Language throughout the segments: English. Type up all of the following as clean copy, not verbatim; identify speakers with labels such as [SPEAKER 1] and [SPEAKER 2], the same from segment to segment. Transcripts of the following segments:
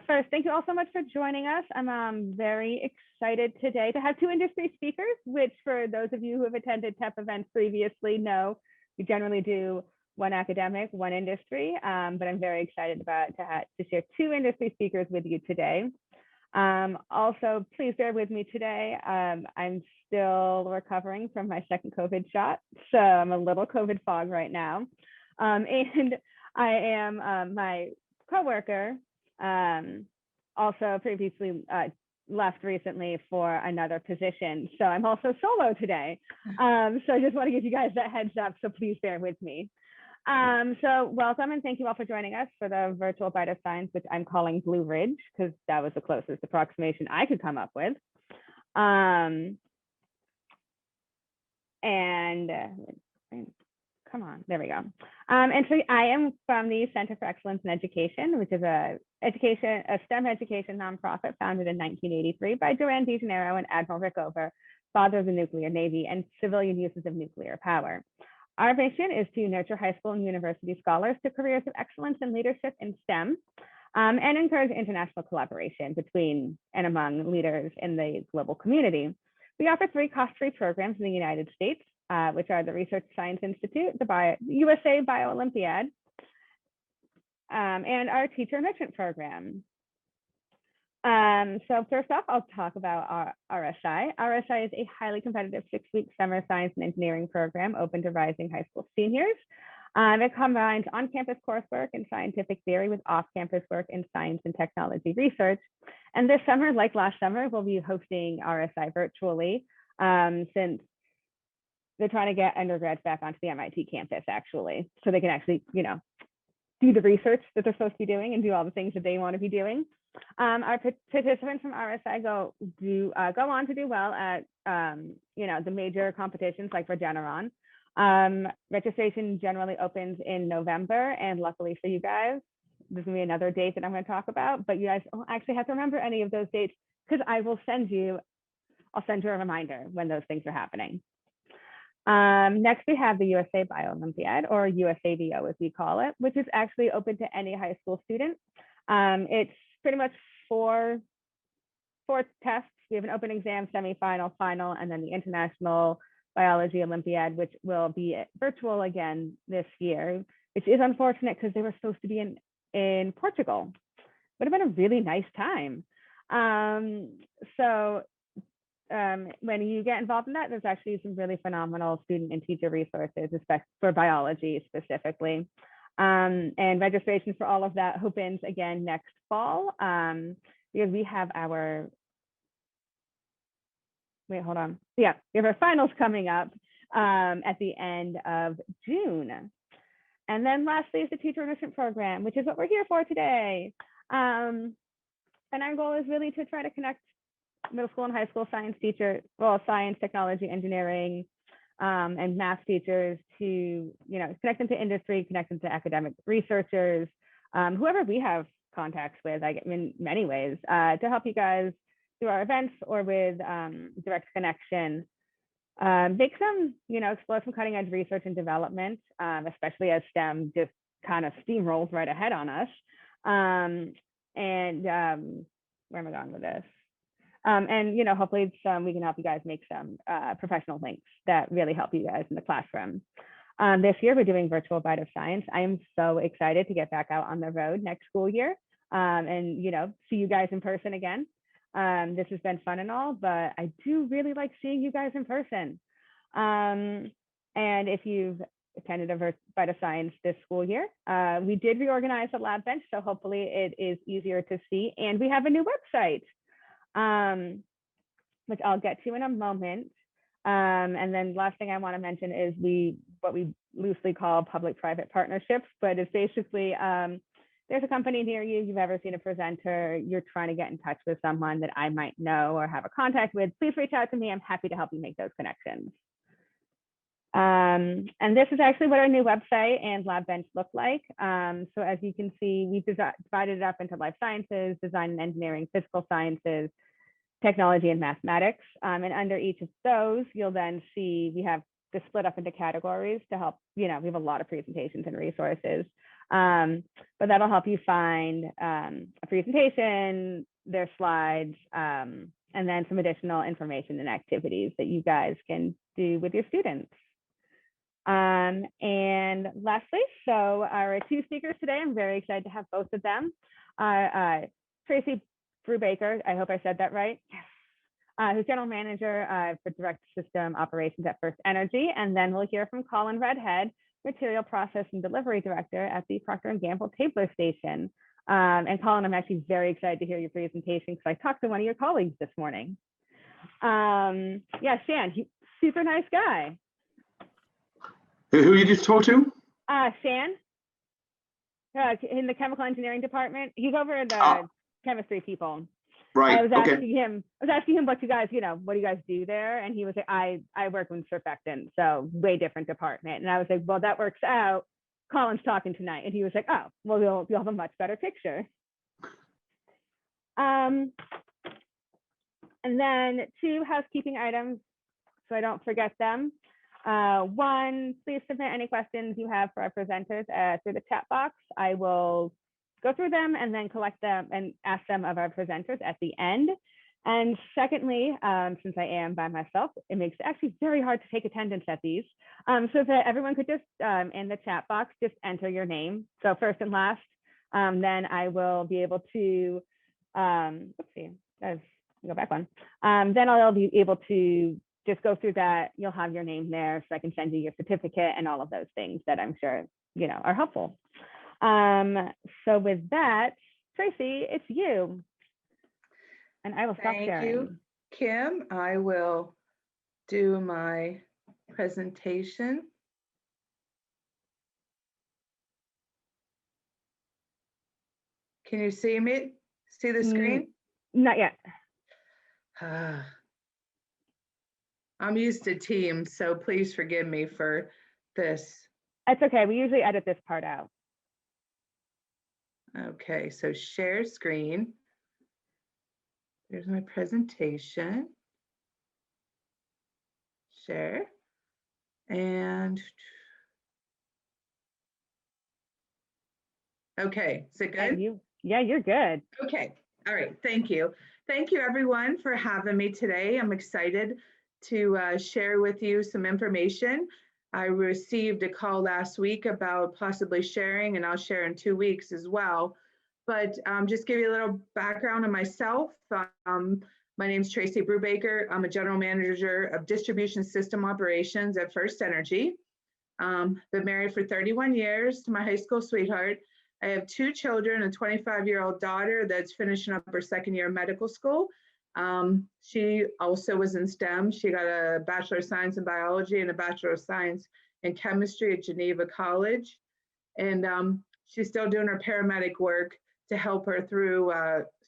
[SPEAKER 1] First, thank you all so much for joining us. I'm very excited today to have two industry speakers, which for those of you who have attended TEP events previously know, we generally do one academic, one industry, but I'm very excited to share two industry speakers with you today. Also, please bear with me today. I'm still recovering from my second COVID shot, so I'm a little COVID fog right now. And I am my coworker, also previously left recently for another position. So I'm also solo today. So I just want to give you guys that heads up, so please bear with me. So welcome and thank you all for joining us for the virtual Bite of Science, which I'm calling Blue Ridge because that was the closest approximation I could come up with. Come on, there we go. And so I am from the Center for Excellence in Education, which is a STEM education nonprofit founded in 1983 by Duran DeGeneiro and Admiral Rickover, father of the nuclear navy and civilian uses of nuclear power. Our mission is to nurture high school and university scholars to careers of excellence in leadership in STEM, and encourage international collaboration between and among leaders in the global community. We offer 3 cost-free programs in the United States, which are the Research Science Institute, the USBIO Olympiad, and our Teacher Enrichment Program. So first off, I'll talk about our RSI. RSI is a highly competitive 6-week summer science and engineering program open to rising high school seniors. It combines on-campus coursework in scientific theory with off-campus work in science and technology research. And this summer, like last summer, we'll be hosting RSI virtually since they're trying to get undergrads back onto the MIT campus, actually, so they can actually, do the research that they're supposed to be doing and do all the things that they want to be doing. Our participants from RSI go on to do well at, the major competitions like Regeneron. Registration generally opens in November, and luckily for you guys, there's gonna be another date that I'm gonna talk about, but you guys don't actually have to remember any of those dates because I'll send you a reminder when those things are happening. Next, we have the USBIO Olympiad, or USABO as we call it, which is actually open to any high school student. It's pretty much four tests. We have an open exam, semifinal, final, and then the International Biology Olympiad, which will be virtual again this year, which is unfortunate because they were supposed to be in Portugal. Would have been a really nice time. When you get involved in that, there's actually some really phenomenal student and teacher resources, especially for biology specifically. And registration for all of that opens again next fall, because we have our, we have our finals coming up at the end of June. And then lastly is the Teacher Enrichment Program, which is what we're here for today. And our goal is really to try to connect middle school and high school science teachers, science, technology, engineering, and math teachers to, connect them to industry, connect them to academic researchers, whoever we have contacts with, in many ways, to help you guys through our events or with direct connection. Make some, explore some cutting edge research and development, especially as STEM just kind of steamrolls right ahead on us. Where am I going with this? And hopefully we can help you guys make some professional links that really help you guys in the classroom. This year we're doing virtual Bite of Science. I am so excited to get back out on the road next school year and see you guys in person again. This has been fun and all, but I do really like seeing you guys in person. And if you've attended a Bite of Science this school year, we did reorganize the lab bench, so hopefully it is easier to see. And we have a new website, which I'll get to in a moment. And then last thing I want to mention is what we loosely call public-private partnerships, but it's basically there's a company near you, you've ever seen a presenter, you're trying to get in touch with someone that I might know or have a contact with, please reach out to me. I'm happy to help you make those connections. And this is actually what our new website and lab bench look like. So as you can see, we've divided it up into life sciences, design and engineering, physical sciences, technology and mathematics. And under each of those, you'll then see we have to split up into categories to help, we have a lot of presentations and resources. But that'll help you find a presentation, their slides, and then some additional information and activities that you guys can do with your students. And lastly, so our two speakers today, I'm very excited to have both of them. Tracy Brubaker, I hope I said that right. Who's General Manager for Direct System Operations at FirstEnergy. And then we'll hear from Colin Redhead, Material Process and Delivery Director at the Procter & Gamble Tabler Station. And Colin, I'm actually very excited to hear your presentation because I talked to one of your colleagues this morning. Yeah, Shan, super nice guy.
[SPEAKER 2] Who you just talked to?
[SPEAKER 1] Shan, in the chemical engineering department. He's over the chemistry people.
[SPEAKER 2] Right.
[SPEAKER 1] I was asking him what you guys, what do you guys do there? And he was like, I work with surfactant, so way different department. And I was like, well, that works out. Colin's talking tonight. And he was like, oh, well, you'll have a much better picture. And then two housekeeping items, so I don't forget them. One, please submit any questions you have for our presenters through the chat box. I will go through them and then collect them and ask them of our presenters at the end. And secondly, since I am by myself, it makes it actually very hard to take attendance at these. So that everyone could just, in the chat box, just enter your name. So first and last, then I will be able to, let's see, go back one. Then I'll be able to just go through that. You'll have your name there so I can send you your certificate and all of those things that I'm sure, are helpful. So with that, Tracy, it's you. And I will stop sharing.
[SPEAKER 3] Thank you, Kim. I will do my presentation. Can you see me? See the screen?
[SPEAKER 1] Not yet.
[SPEAKER 3] I'm used to Teams, so please forgive me for this.
[SPEAKER 1] That's okay. We usually edit this part out.
[SPEAKER 3] Okay, so share screen. There's my presentation. Share. And okay, is it good?
[SPEAKER 1] Yeah, you're good.
[SPEAKER 3] Okay, all right, thank you. Thank you everyone for having me today. I'm excited to share with you some information. I received a call last week about possibly sharing, and I'll share in 2 weeks as well. But just give you a little background on myself. My name is Tracy Brubaker. I'm a General Manager of Distribution System Operations at FirstEnergy. Been married for 31 years to my high school sweetheart. I have 2 children, a 25-year-old daughter that's finishing up her 2nd year of medical school. She also was in STEM. She got a Bachelor of Science in Biology and a Bachelor of Science in Chemistry at Geneva College. And she's still doing her paramedic work to help her through,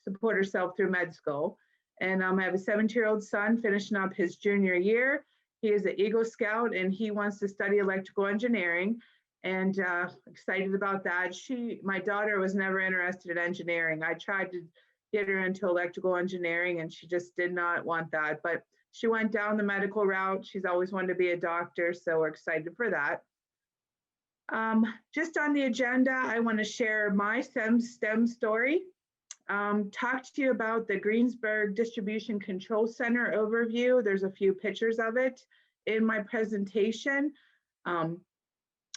[SPEAKER 3] support herself through med school. And I have a 17-year-old son finishing up his junior year. He is an Eagle Scout and he wants to study electrical engineering, and excited about that. My daughter was never interested in engineering. I tried to get her into electrical engineering and she just did not want that, but she went down the medical route. She's always wanted to be a doctor, so we're excited for that. Just on the agenda, I want to share my STEM story, talk to you about the Greensburg Distribution Control Center overview. There's a few pictures of it in my presentation.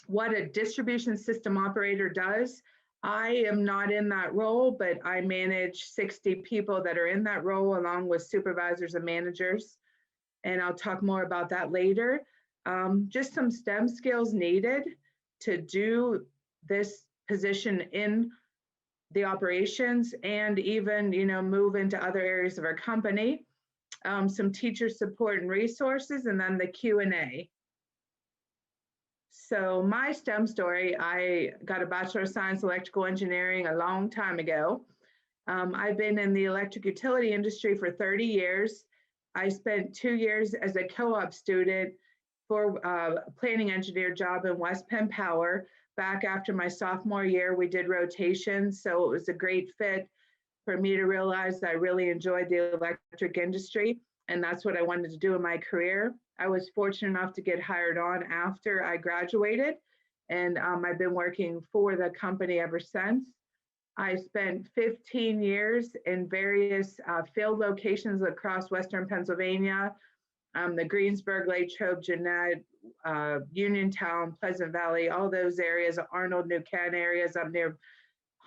[SPEAKER 3] What a distribution system operator does. I am not in that role, but I manage 60 people that are in that role along with supervisors and managers. And I'll talk more about that later. Just some STEM skills needed to do this position in the operations and even, move into other areas of our company. Some teacher support and resources, and then the Q&A. So my STEM story, I got a Bachelor of Science Electrical Engineering a long time ago. I've been in the electric utility industry for 30 years. I spent 2 years as a co-op student for a planning engineer job in West Penn Power. Back after my sophomore year, we did rotations, so it was a great fit for me to realize that I really enjoyed the electric industry, and that's what I wanted to do in my career. I was fortunate enough to get hired on after I graduated, and I've been working for the company ever since. I spent 15 years in various field locations across Western Pennsylvania, the Greensburg, Latrobe, Jeanette, Uniontown, Pleasant Valley, all those areas, Arnold, New Kent areas up near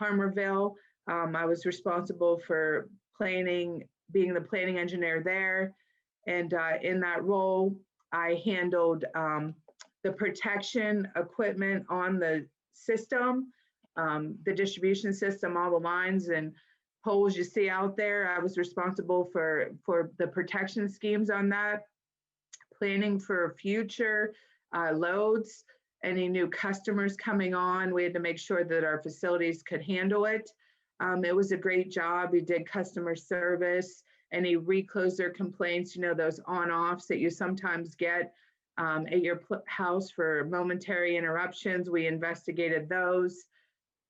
[SPEAKER 3] Harmerville. I was responsible for planning, being the planning engineer there. And in that role, I handled the protection equipment on the system, the distribution system, all the lines and poles you see out there. I was responsible for the protection schemes on that, planning for future loads, any new customers coming on. We had to make sure that our facilities could handle it. It was a great job. We did customer service, any recloser complaints, you know, those on-offs that you sometimes get at your house for momentary interruptions. We investigated those.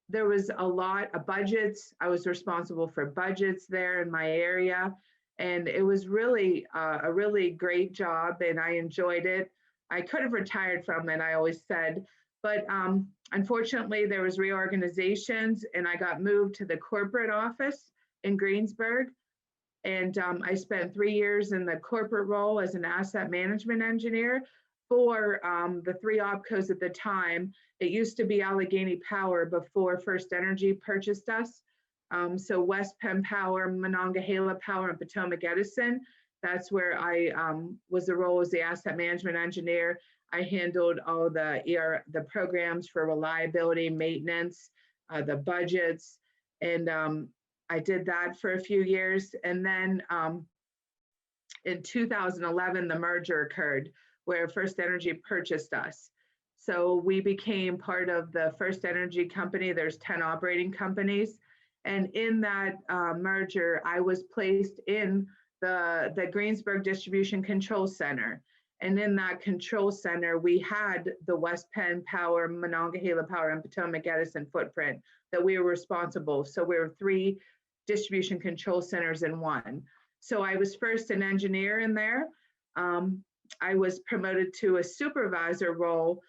[SPEAKER 3] There was a lot of budgets. I was responsible for budgets there in my area. And it was really a really great job, and I enjoyed it. I could have retired from it, I always said, but unfortunately there was reorganizations and I got moved to the corporate office in Greensburg. And I spent 3 years in the corporate role as an asset management engineer for the 3 opcos at the time. It used to be Allegheny Power before FirstEnergy purchased us. So West Penn Power, Monongahela Power, and Potomac Edison. That's where I was the role as the asset management engineer. I handled all the programs for reliability, maintenance, the budgets, and I did that for a few years. And then in 2011, the merger occurred where FirstEnergy purchased us. So we became part of the FirstEnergy company. There's 10 operating companies. And in that merger, I was placed in the Greensburg Distribution Control Center. And in that control center, we had the West Penn Power, Monongahela Power, and Potomac Edison footprint that we were responsible. So we were 3 distribution control centers in one. So I was first an engineer in there. I was promoted to a supervisor role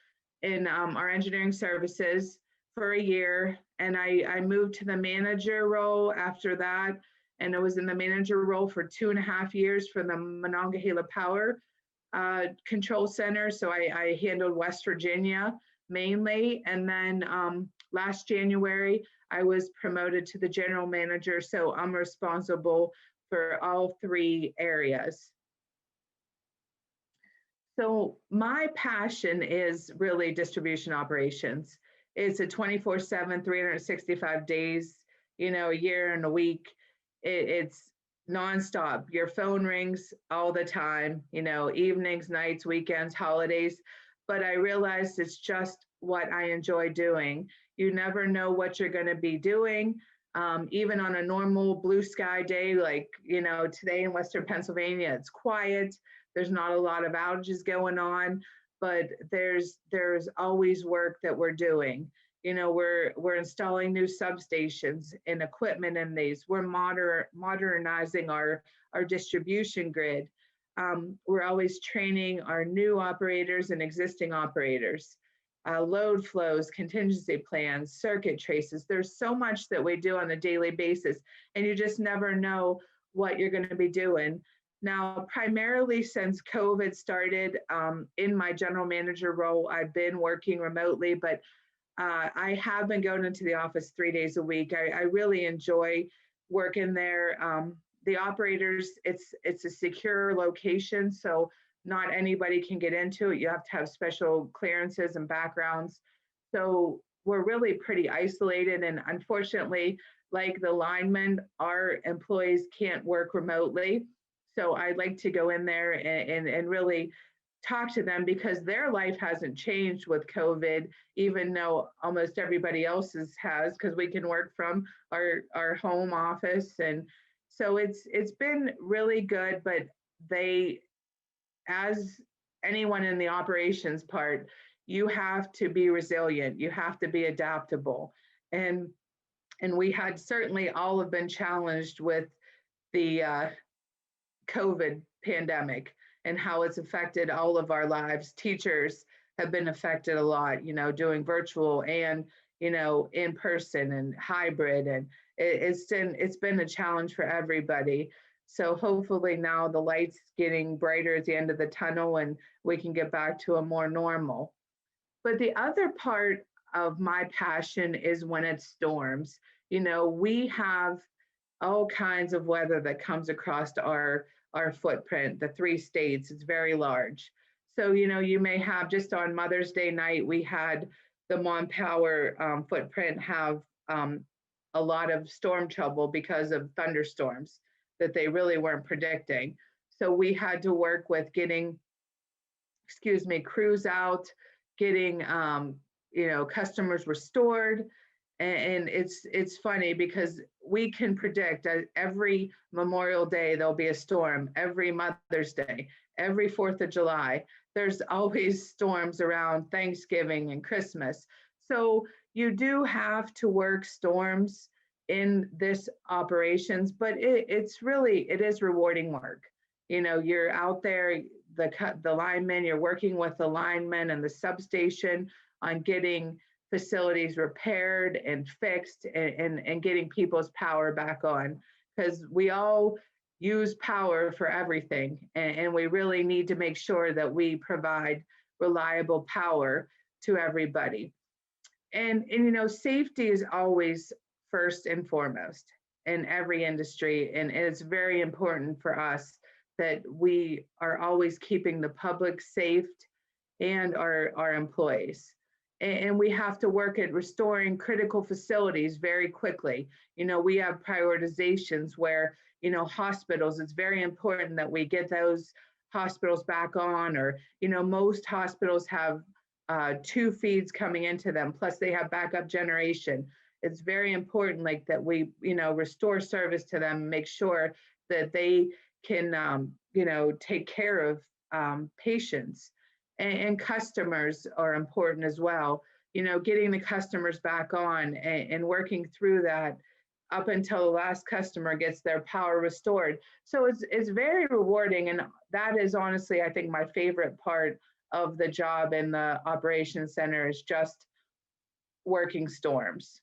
[SPEAKER 3] in our engineering services for a year. And I moved to the manager role after that. And I was in the manager role for 2.5 years for the Monongahela Power Control Center. So I handled West Virginia mainly. And then last January, I was promoted to the general manager. So I'm responsible for all 3 areas. So my passion is really distribution operations. It's a 24/7, 365 days, you know, a year and a week. It's nonstop. Your phone rings all the time, you know, evenings, nights, weekends, holidays. But I realized it's just what I enjoy doing. You never know what you're going to be doing. Even on a normal blue sky day, like, you know, today in Western Pennsylvania, it's quiet. There's not a lot of outages going on, but there's always work that we're doing. You know, we're installing new substations and equipment in these. We're modernizing our distribution grid. We're always training our new operators and existing operators. Load flows, contingency plans, circuit traces. There's so much that we do on a daily basis, and you just never know what you're going to be doing. Now, primarily since COVID started, in my general manager role, I've been working remotely, but I have been going into the office 3 days a week. I really enjoy working there. The operators, it's a secure location, so not anybody can get into it. You have to have special clearances and backgrounds. So we're really pretty isolated. And unfortunately, like the linemen, our employees can't work remotely. So I'd like to go in there and really talk to them, because their life hasn't changed with COVID, even though almost everybody else's has, because we can work from our home office. And so it's been really good, but they, as anyone in the operations part, you have to be resilient. You have to be adaptable. And we had certainly all have been challenged with the COVID pandemic and how it's affected all of our lives, teachers, have been affected a lot, doing virtual and, in person and hybrid. And it's been a challenge for everybody. So hopefully now the light's getting brighter at the end of the tunnel and we can get back to a more normal. But the other part of my passion is when it storms. We have all kinds of weather that comes across our footprint, the 3 states. It's very large. So, you may have, just on Mother's Day night, we had the Mon Power footprint have a lot of storm trouble because of thunderstorms that they really weren't predicting. So we had to work with getting, crews out, getting, customers restored. And it's funny because we can predict every Memorial Day, there'll be a storm, every Mother's Day, every 4th of July. There's always storms around Thanksgiving and Christmas. So you do have to work storms in this operations, but it is rewarding work. You're out there, the linemen, you're working with the linemen and the substation on getting facilities repaired and fixed and getting people's power back on, because we all use power for everything, and we really need to make sure that we provide reliable power to everybody. And safety is always first and foremost in every industry, and it's very important for us that we are always keeping the public safe and our employees. And we have to work at restoring critical facilities very quickly. We have prioritizations where, hospitals, it's very important that we get those hospitals back on, or, most hospitals have 2 feeds coming into them, plus they have backup generation. It's very important, like, that we, restore service to them, make sure that they can, take care of patients. And customers are important as well. Getting the customers back on and working through that up until the last customer gets their power restored. So it's very rewarding, and that is honestly, I think, my favorite part of the job in the operations center is just working storms.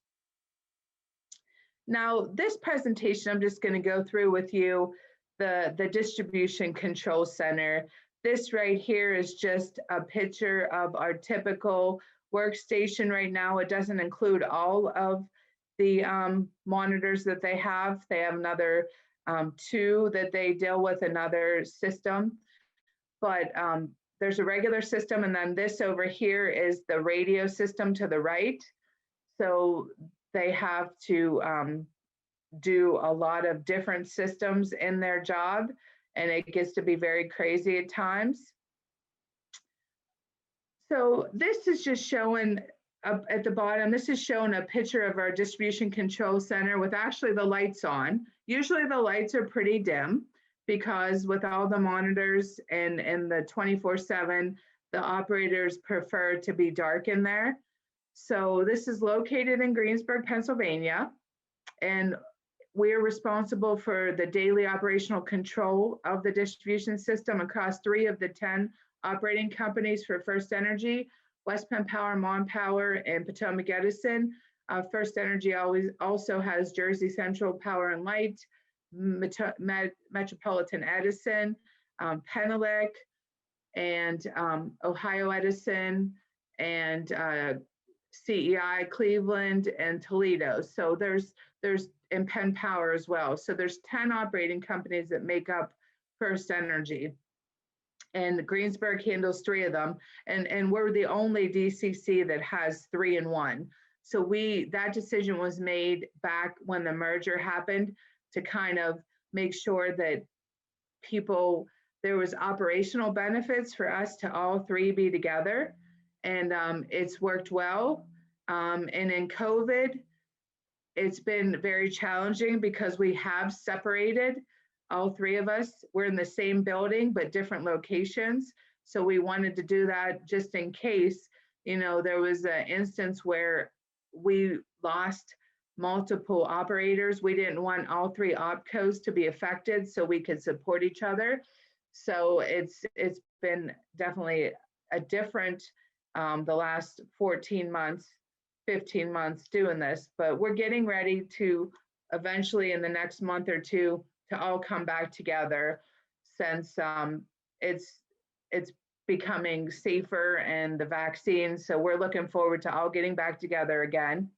[SPEAKER 3] Now, this presentation, I'm just going to go through with you the distribution control center. This right here is just a picture of our typical workstation right now. It doesn't include all of the monitors that they have. They have another 2 that they deal with, another system. But there's a regular system, and then this over here is the radio system to the right. So they have to do a lot of different systems in their job, and it gets to be very crazy at times. So this is just showing up at the bottom, this is showing a picture of our distribution control center with actually the lights on. Usually the lights are pretty dim because with all the monitors and the 24/7, the operators prefer to be dark in there. So this is located in Greensburg, Pennsylvania, and we're responsible for the daily operational control of the distribution system across 3 of the 10 operating companies for FirstEnergy, West Penn Power, Mon Power, and Potomac Edison. FirstEnergy also has Jersey Central Power and Light, Metropolitan Edison, Penn, and Ohio Edison, and CEI Cleveland and Toledo. So there's and Penn Power as well. So there's 10 operating companies that make up FirstEnergy, and Greensburg handles 3 of them. And we're the only DCC that has 3 in 1. So that decision was made back when the merger happened to kind of make sure that there was operational benefits for us to all 3 be together. And it's worked well. And in COVID, it's been very challenging because we have separated, all 3 of us. We're in the same building, but different locations. So we wanted to do that just in case, there was an instance where we lost multiple operators. We didn't want all 3 opcos to be affected so we could support each other. So it's been definitely a different the last 14 months, 15 months doing this, but we're getting ready to eventually in the next month or two to all come back together since it's becoming safer and the vaccine. So we're looking forward to all getting back together again.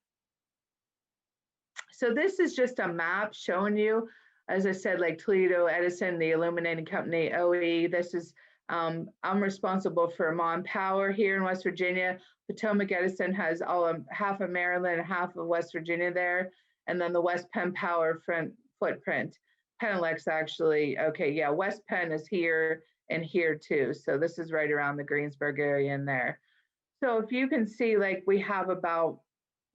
[SPEAKER 3] So this is just a map showing you, as I said, like Toledo, Edison, the illuminating company, OE. This is, I'm responsible for Mon Power here in West Virginia. Potomac Edison has half of Maryland and half of West Virginia there. And then the West Penn Power footprint. Penn actually, okay, yeah, West Penn is here and here too. So this is right around the Greensburg area in there. So if you can see, like we have about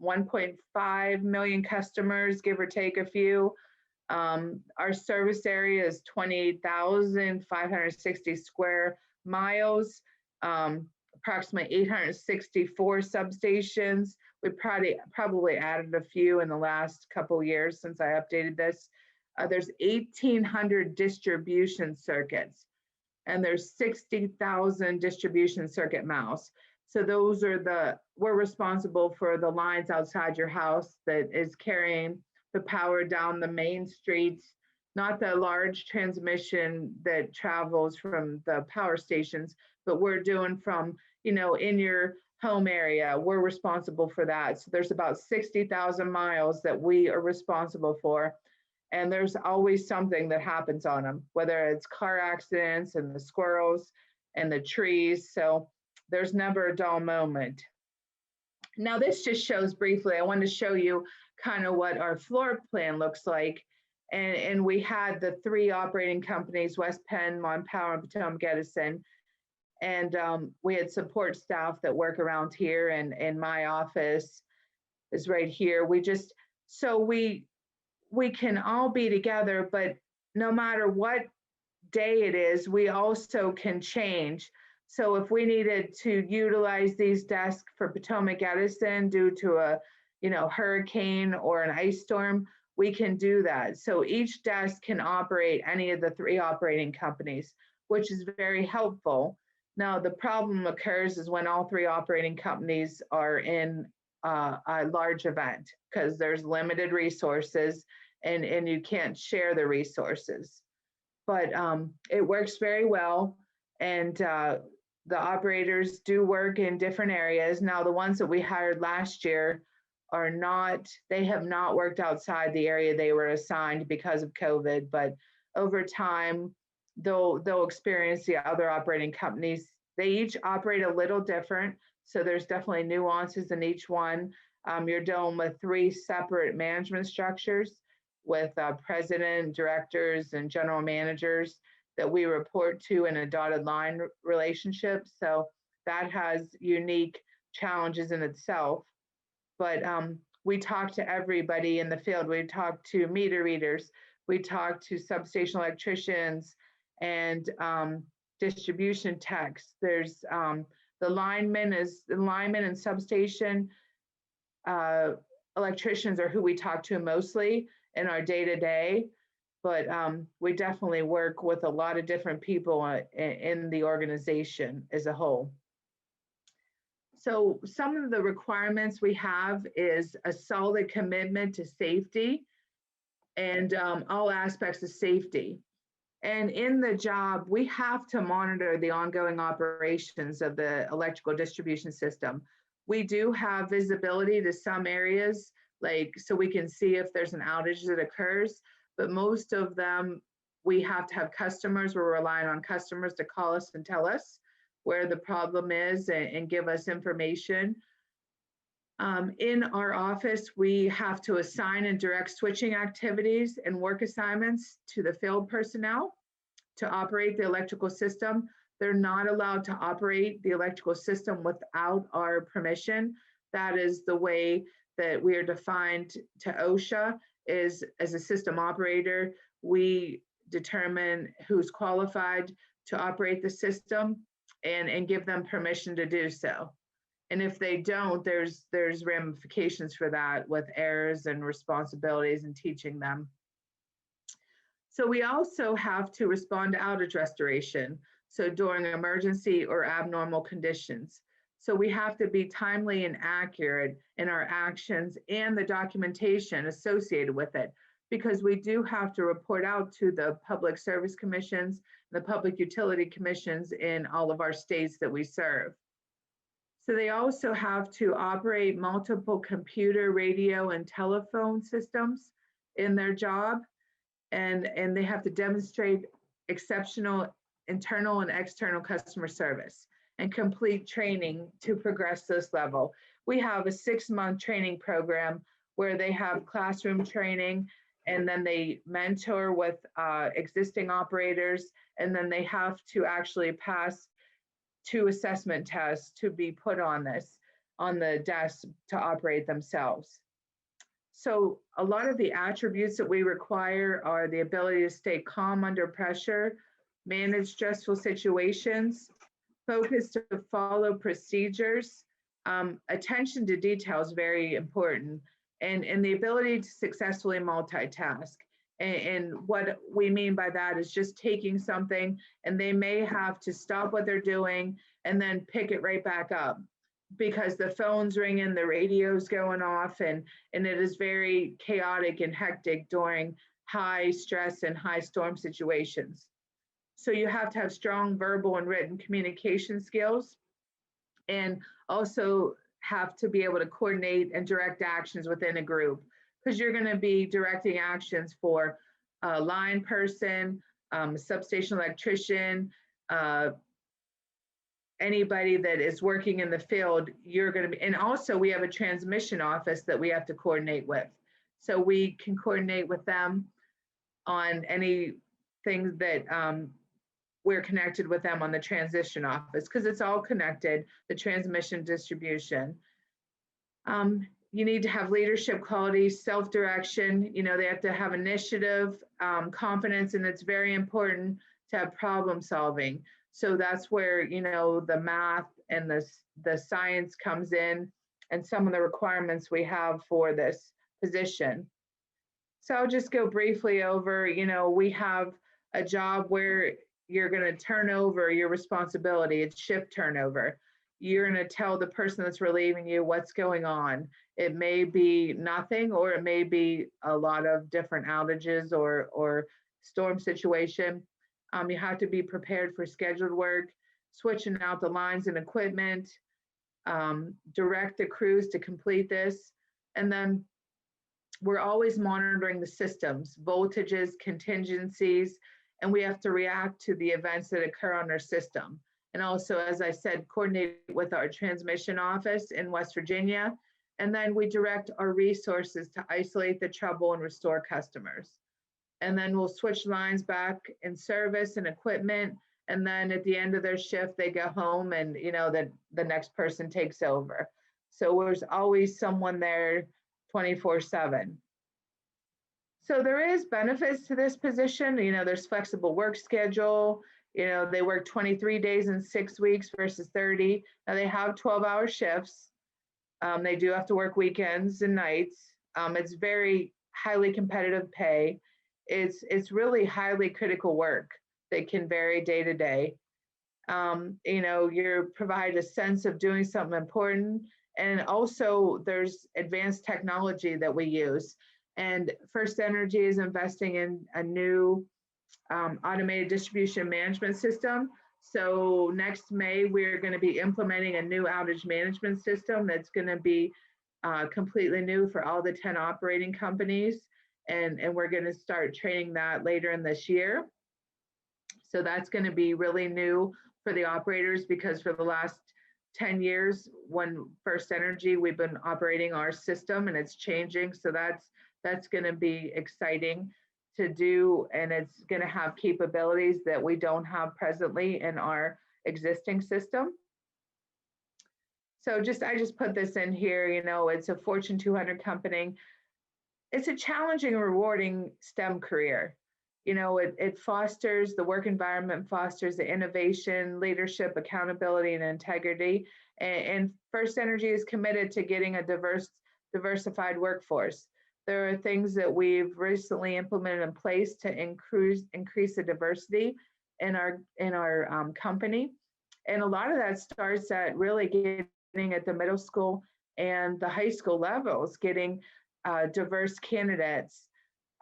[SPEAKER 3] 1.5 million customers, give or take a few. Our service area is 28,560 square miles, approximately 864 substations. We probably added a few in the last couple of years since I updated this. There's 1,800 distribution circuits, and there's 60,000 distribution circuit miles. So those are we're responsible for the lines outside your house that is carrying the power down the main streets, not the large transmission that travels from the power stations, but we're doing from, in your home area, we're responsible for that. So there's about 60,000 miles that we are responsible for. And there's always something that happens on them, whether it's car accidents and the squirrels and the trees. So there's never a dull moment. Now this just shows briefly, I wanted to show you kind of what our floor plan looks like. And we had the 3 operating companies, West Penn, Mon Power, and Potomac Edison. And we had support staff that work around here, and my office is right here. So we can all be together, but no matter what day it is, we also can change. So if we needed to utilize these desks for Potomac Edison due to a hurricane or an ice storm, we can do that. So each desk can operate any of the 3 operating companies, which is very helpful. Now the problem occurs is when all 3 operating companies are in a large event, because there's limited resources and you can't share the resources. But it works very well, and the operators do work in different areas. Now the ones that we hired last year they have not worked outside the area they were assigned because of COVID, but over time, they'll experience the other operating companies. They each operate a little different, so there's definitely nuances in each one. You're dealing with 3 separate management structures with president, directors, and general managers that we report to in a dotted line relationship. So that has unique challenges in itself. But we talk to everybody in the field. We talk to meter readers. We talk to substation electricians and distribution techs. There's the linemen and substation electricians are who we talk to mostly in our day-to-day. But we definitely work with a lot of different people in the organization as a whole. So some of the requirements we have is a solid commitment to safety and all aspects of safety. And in the job, we have to monitor the ongoing operations of the electrical distribution system. We do have visibility to some areas, so we can see if there's an outage that occurs, but most of them, we have to have customers. We're relying on customers to call us and tell us where the problem is and give us information. In our office, we have to assign and direct switching activities and work assignments to the field personnel to operate the electrical system. They're not allowed to operate the electrical system without our permission. That is the way that we are defined to OSHA. Is as a system operator, we determine who's qualified to operate the system and give them permission to do so. And if they don't, there's ramifications for that with errors and responsibilities and teaching them. So we also have to respond to outage restoration. So during emergency or abnormal conditions. So we have to be timely and accurate in our actions and the documentation associated with it, because we do have to report out to the public service commissions, the public utility commissions in all of our states that we serve. So they also have to operate multiple computer, radio, and telephone systems in their job. And they have to demonstrate exceptional internal and external customer service and complete training to progress this level. We have a 6-month training program where they have classroom training, and then they mentor with existing operators, and then they have to actually pass 2 assessment tests to be put on the desk to operate themselves. So a lot of the attributes that we require are the ability to stay calm under pressure, manage stressful situations, focus to follow procedures, attention to detail is very important, and the ability to successfully multitask. And what we mean by that is just taking something and they may have to stop what they're doing and then pick it right back up because the phone's ringing, the radio's going off, and it is very chaotic and hectic during high stress and high storm situations. So you have to have strong verbal and written communication skills, and also have to be able to coordinate and direct actions within a group, because you're going to be directing actions for a line person, substation electrician, anybody that is working in the field. You're going to be, and also we have a transmission office that we have to coordinate with. So we can coordinate with them on anything that we're connected with them on the transition office, because it's all connected, the transmission distribution. You need to have leadership qualities, self-direction. They have to have initiative, confidence, and it's very important to have problem solving. So that's where, the math and the science comes in, and some of the requirements we have for this position. So I'll just go briefly over, we have a job where you're going to turn over your responsibility. It's shift turnover. You're going to tell the person that's relieving you what's going on. It may be nothing, or it may be a lot of different outages or storm situation. You have to be prepared for scheduled work, switching out the lines and equipment, direct the crews to complete this. And then we're always monitoring the systems, voltages, contingencies, and we have to react to the events that occur on our system. And also, as I said, coordinate with our transmission office in West Virginia. And then we direct our resources to isolate the trouble and restore customers. And then we'll switch lines back in service and equipment. And then at the end of their shift, they go home, and the next person takes over. So there's always someone there 24/7. So there is benefits to this position. There's flexible work schedule. They work 23 days in 6 weeks versus 30. Now they have 12-hour shifts. They do have to work weekends and nights. It's very highly competitive pay. It's really highly critical work that can vary day to day. You're provided a sense of doing something important. And also there's advanced technology that we use. And FirstEnergy is investing in a new automated distribution management system. So next May, we're going to be implementing a new outage management system that's going to be completely new for all the 10 operating companies. And we're going to start training that later in this year. So that's going to be really new for the operators, because for the last 10 years, when FirstEnergy, we've been operating our system and it's changing. So that's going to be exciting to do, and it's going to have capabilities that we don't have presently in our existing system. So I just put this in here. It's a Fortune 200 company. It's a challenging and rewarding STEM career. It fosters the work environment, fosters the innovation, leadership, accountability, and integrity. And FirstEnergy is committed to getting a diversified workforce. There are things that we've recently implemented in place to increase the diversity in our company. And a lot of that starts at really getting at the middle school and the high school levels, getting diverse candidates,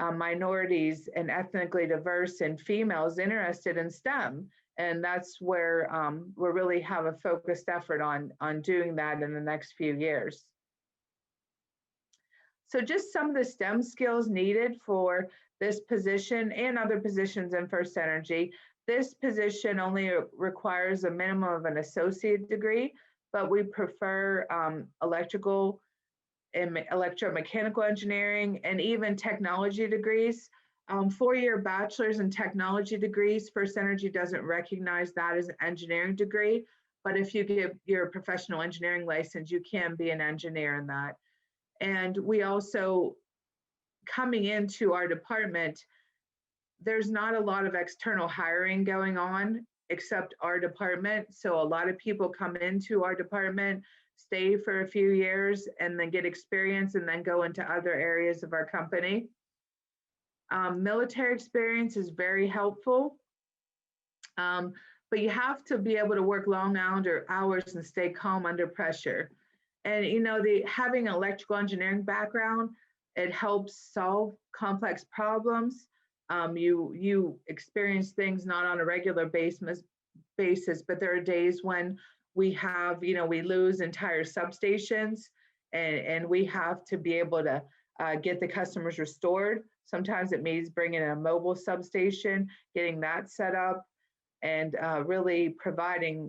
[SPEAKER 3] minorities and ethnically diverse and females interested in STEM. And that's where we'll really have a focused effort on doing that in the next few years. So just some of the STEM skills needed for this position and other positions in FirstEnergy. This position only requires a minimum of an associate degree, but we prefer electrical and electromechanical engineering and even technology degrees. 4-year bachelor's in technology degrees, FirstEnergy doesn't recognize that as an engineering degree, but if you get your professional engineering license, you can be an engineer in that. And we also, coming into our department, there's not a lot of external hiring going on except our department. So a lot of people come into our department, stay for a few years, and then get experience and then go into other areas of our company. Military experience is very helpful, but you have to be able to work long hours and stay calm under pressure. And having an electrical engineering background, it helps solve complex problems. You experience things not on a regular basis, but there are days when we have, we lose entire substations and we have to be able to get the customers restored. Sometimes it means bringing in a mobile substation, getting that set up, and really providing,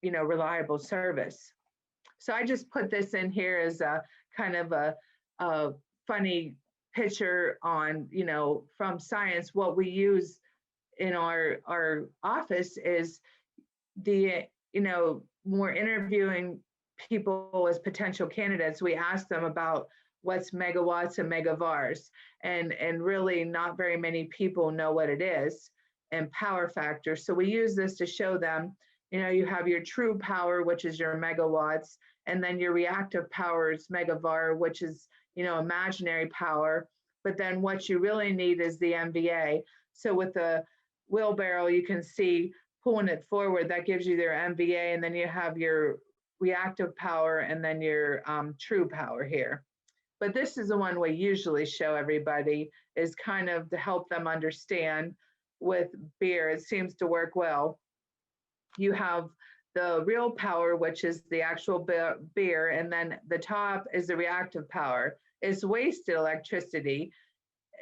[SPEAKER 3] reliable service. So I just put this in here as a kind of a funny picture on, from science. What we use in our office is the, more interviewing people as potential candidates. We ask them about what's megawatts and megavars, and really not very many people know what it is, and power factor. So we use this to show them, you have your true power, which is your megawatts, and then your reactive power is megavar, which is, imaginary power. But then what you really need is the MVA. So with the wheelbarrow, you can see pulling it forward, that gives you their MVA, and then you have your reactive power and then your true power here. But this is the one we usually show everybody, is kind of to help them understand. With beer, it seems to work well. You have the real power, which is the actual beer, and then the top is the reactive power. It's wasted electricity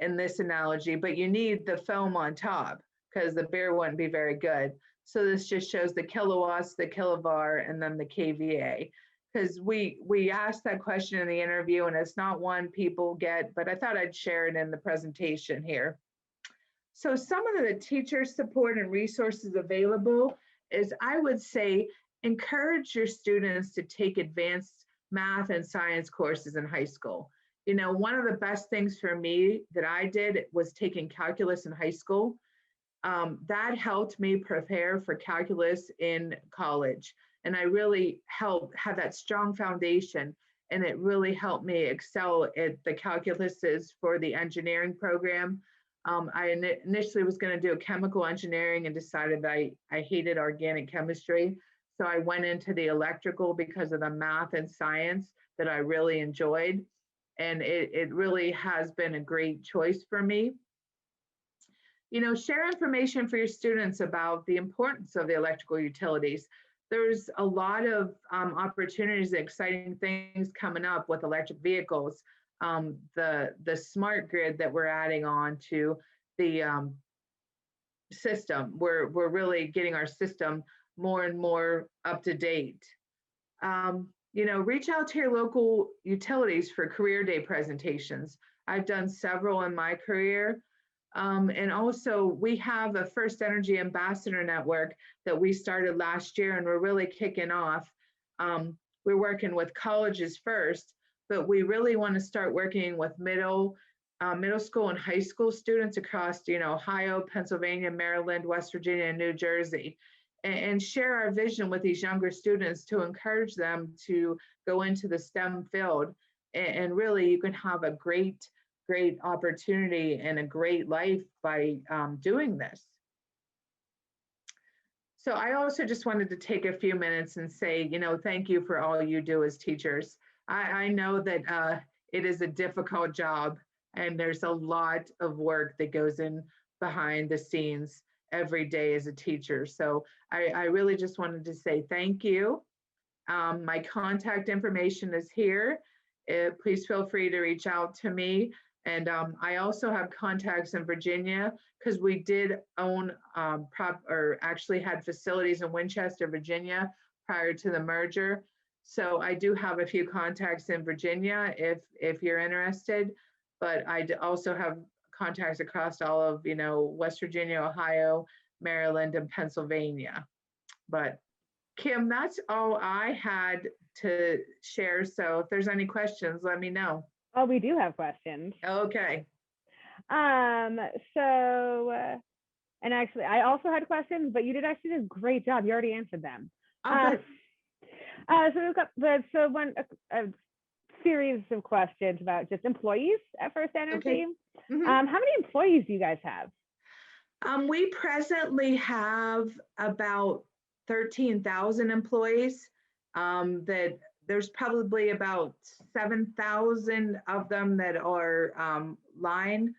[SPEAKER 3] in this analogy, but you need the foam on top because the beer wouldn't be very good. So this just shows the kilowatts, the kilovar, and then the kVA. Because we asked that question in the interview, and it's not one people get, but I thought I'd share it in the presentation here. So some of the teacher support and resources available is, I would say, encourage your students to take advanced math and science courses in high school. One of the best things for me that I did was taking calculus in high school. That helped me prepare for calculus in college. And I really have that strong foundation, and it really helped me excel at the calculuses for the engineering program. I initially was going to do a chemical engineering and decided that I hated organic chemistry. So I went into the electrical because of the math and science that I really enjoyed. And it really has been a great choice for me. Share information for your students about the importance of the electrical utilities. There's a lot of opportunities, exciting things coming up with electric vehicles. The smart grid that we're adding on to the system. We're really getting our system more and more up to date. Reach out to your local utilities for career day presentations. I've done several in my career. And also we have a FirstEnergy Ambassador Network that we started last year, and we're really kicking off. We're working with colleges first, but we really want to start working with middle school and high school students across, Ohio, Pennsylvania, Maryland, West Virginia, and New Jersey, and share our vision with these younger students to encourage them to go into the STEM field. And really, you can have a great opportunity and a great life by doing this. So I also just wanted to take a few minutes and say, thank you for all you do as teachers. I know that it is a difficult job and there's a lot of work that goes in behind the scenes every day as a teacher. So I really just wanted to say thank you. My contact information is here. Please feel free to reach out to me. And I also have contacts in Virginia because we did own actually had facilities in Winchester, Virginia prior to the merger. So I do have a few contacts in Virginia if you're interested, but I also have contacts across all of, West Virginia, Ohio, Maryland, and Pennsylvania. But Kim, that's all I had to share. So if there's any questions, let me know.
[SPEAKER 1] Oh, we do have questions.
[SPEAKER 3] Okay.
[SPEAKER 1] And actually, I also had questions, but you did actually do a great job. You already answered them.
[SPEAKER 3] Oh, good.
[SPEAKER 1] So we've got a series of questions about just employees at FirstEnergy.
[SPEAKER 3] Okay. Mm-hmm.
[SPEAKER 1] How many employees do you guys have?
[SPEAKER 3] We presently have about 13,000 employees. That there's probably about 7,000 of them that are line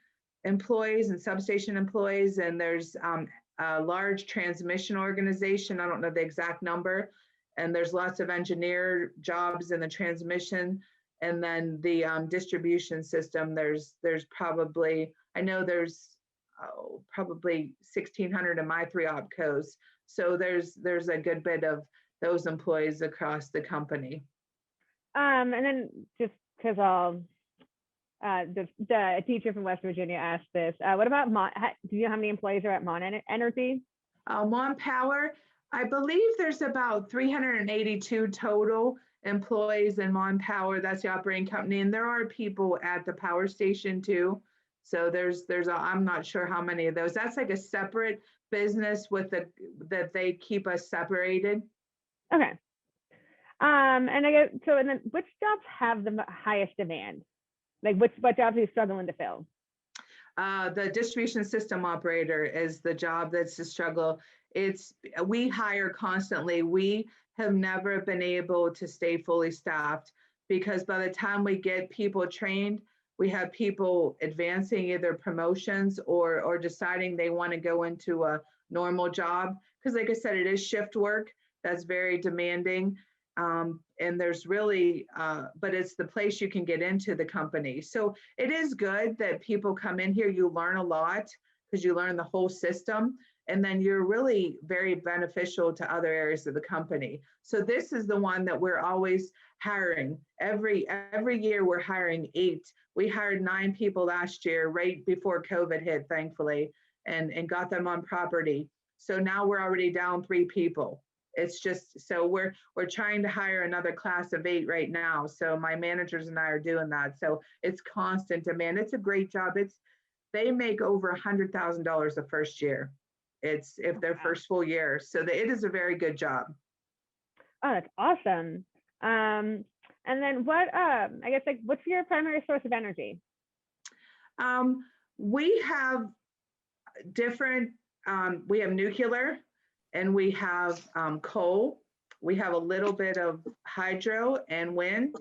[SPEAKER 3] employees and substation employees, and there's a large transmission organization. I don't know the exact number, and there's lots of engineer jobs in the transmission, and then the distribution system. There's probably, I know there's probably 1,600 in my 3 opcos. So there's a good bit of those employees across the company.
[SPEAKER 1] And then just because the teacher from West Virginia asked this, what about do you know how many employees are at Mon Energy?
[SPEAKER 3] Mon Power, I believe there's about 382 total employees in Mon Power. That's the operating company, and there are people at the power station too. So I'm not sure how many of those. That's like a separate business that they keep us separated.
[SPEAKER 1] Okay. And I guess so. And then, which jobs have the highest demand? Like, what jobs are you struggling to fill?
[SPEAKER 3] The distribution system operator is the job that's the struggle. We hire constantly. We have never been able to stay fully staffed because by the time we get people trained, we have people advancing either promotions or deciding they want to go into a normal job. Because like I said, it is shift work that's very demanding. And there's really, but it's the place you can get into the company. So it is good that people come in here, you learn a lot because you learn the whole system. And then you're really very beneficial to other areas of the company. So this is the one that we're always hiring. Every year we're hiring 8. We hired 9 people last year, right before COVID hit, thankfully, and got them on property. So now we're already down 3 people. It's just, so we're trying to hire another class of 8 right now. So my managers and I are doing that. So it's constant demand. It's a great job. They make over $100,000 the first year. It's if their first full year. So it is a very good job.
[SPEAKER 1] Oh, that's awesome. And then I guess, like, what's your primary source of energy?
[SPEAKER 3] We have different, we have nuclear and we have coal. We have a little bit of hydro and wind.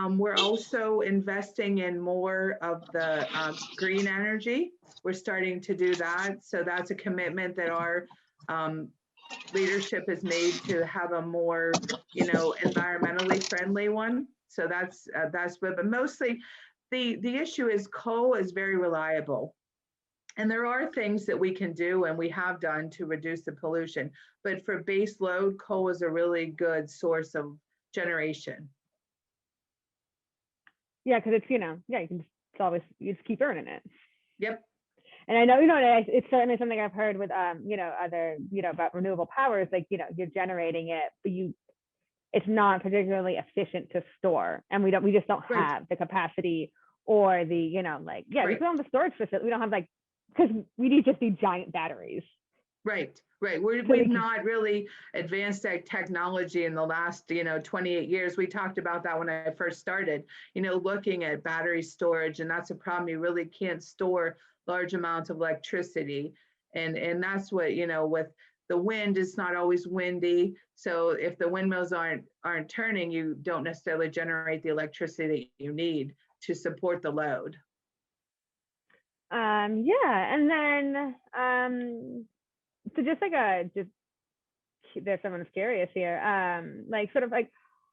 [SPEAKER 3] We're also investing in more of the green energy. We're starting to do that. So that's a commitment that our leadership has made to have a more, environmentally friendly one. So that's but mostly the issue is coal is very reliable. And there are things that we can do and we have done to reduce the pollution. But for base load, coal is a really good source of generation.
[SPEAKER 1] Yeah, because it's, you just keep earning it.
[SPEAKER 3] Yep.
[SPEAKER 1] And I know, it's certainly something I've heard with, other, about renewable powers, like, you're generating it, but it's not particularly efficient to store. And we just don't have the capacity or the, we don't have the storage facility. We don't have because we just need giant batteries.
[SPEAKER 3] Right. We've not really advanced that technology in the last, 28 years. We talked about that when I first started, looking at battery storage, and that's a problem. You really can't store large amounts of electricity. And that's what, with the wind is not always windy. So if the windmills aren't turning, you don't necessarily generate the electricity that you need to support the load.
[SPEAKER 1] Yeah, and then so just there's someone's curious here. Like sort of like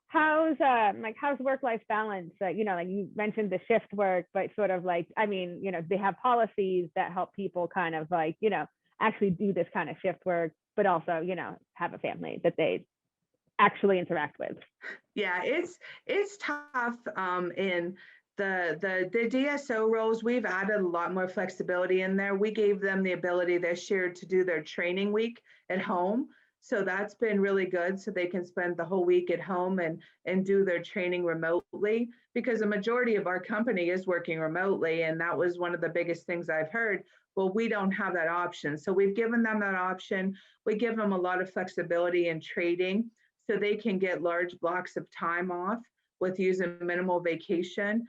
[SPEAKER 1] how's work-life balance? You know, like you mentioned the shift work, but sort of like, I mean, you know, they have policies that help people kind of like, you know, actually do this kind of shift work, but also, you know, have a family that they actually interact with.
[SPEAKER 3] Yeah, it's tough in the DSO roles. We've added a lot more flexibility in there. We gave them the ability this year to do their training week at home. So that's been really good. So they can spend the whole week at home and do their training remotely, because a majority of our company is working remotely. And that was one of the biggest things I've heard. Well, we don't have that option. So we've given them that option. We give them a lot of flexibility in trading so they can get large blocks of time off with using minimal vacation.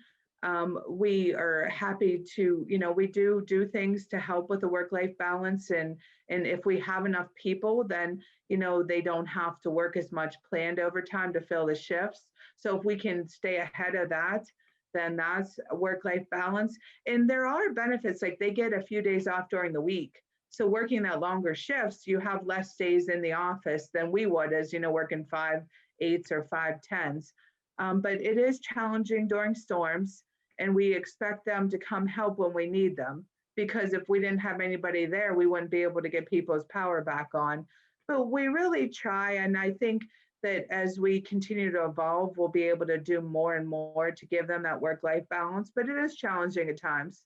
[SPEAKER 3] We are happy to, you know, we do things to help with the work-life balance. And if we have enough people, then, you know, they don't have to work as much planned overtime to fill the shifts. So if we can stay ahead of that, then that's a work-life balance. And there are benefits, like they get a few days off during the week. So working that longer shifts, you have less days in the office than we would, as, you know, working 5 8s or 5 10s. But it is challenging during storms, and we expect them to come help when we need them, because if we didn't have anybody there, we wouldn't be able to get people's power back on. But we really try, and I think that as we continue to evolve, we'll be able to do more and more to give them that work-life balance, but it is challenging at times.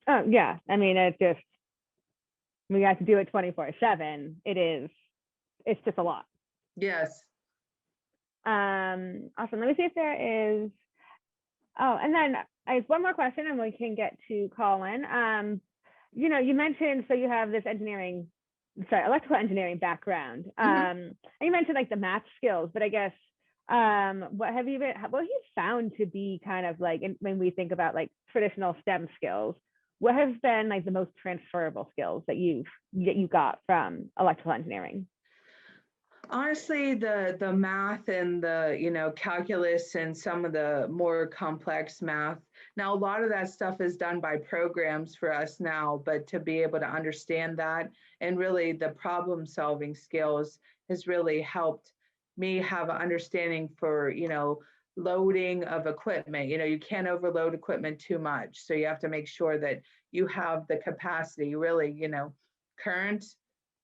[SPEAKER 1] Oh yeah, I mean, we have to do it 24/7. It's just a lot.
[SPEAKER 3] Yes.
[SPEAKER 1] Awesome. Let me see if there is, and then I have one more question and we can get to Colin. You know, you mentioned, so you have this electrical engineering background. And you mentioned like the math skills, but I guess, what have you found to be kind of like, when we think about like traditional STEM skills, what have been like the most transferable skills that you got from electrical engineering?
[SPEAKER 3] Honestly, the math and the, you know, calculus and some of the more complex math. Now, a lot of that stuff is done by programs for us now, but to be able to understand that, and really the problem solving skills has really helped me have an understanding for, you know, loading of equipment. You know, you can't overload equipment too much. So you have to make sure that you have the capacity, really, you know, current,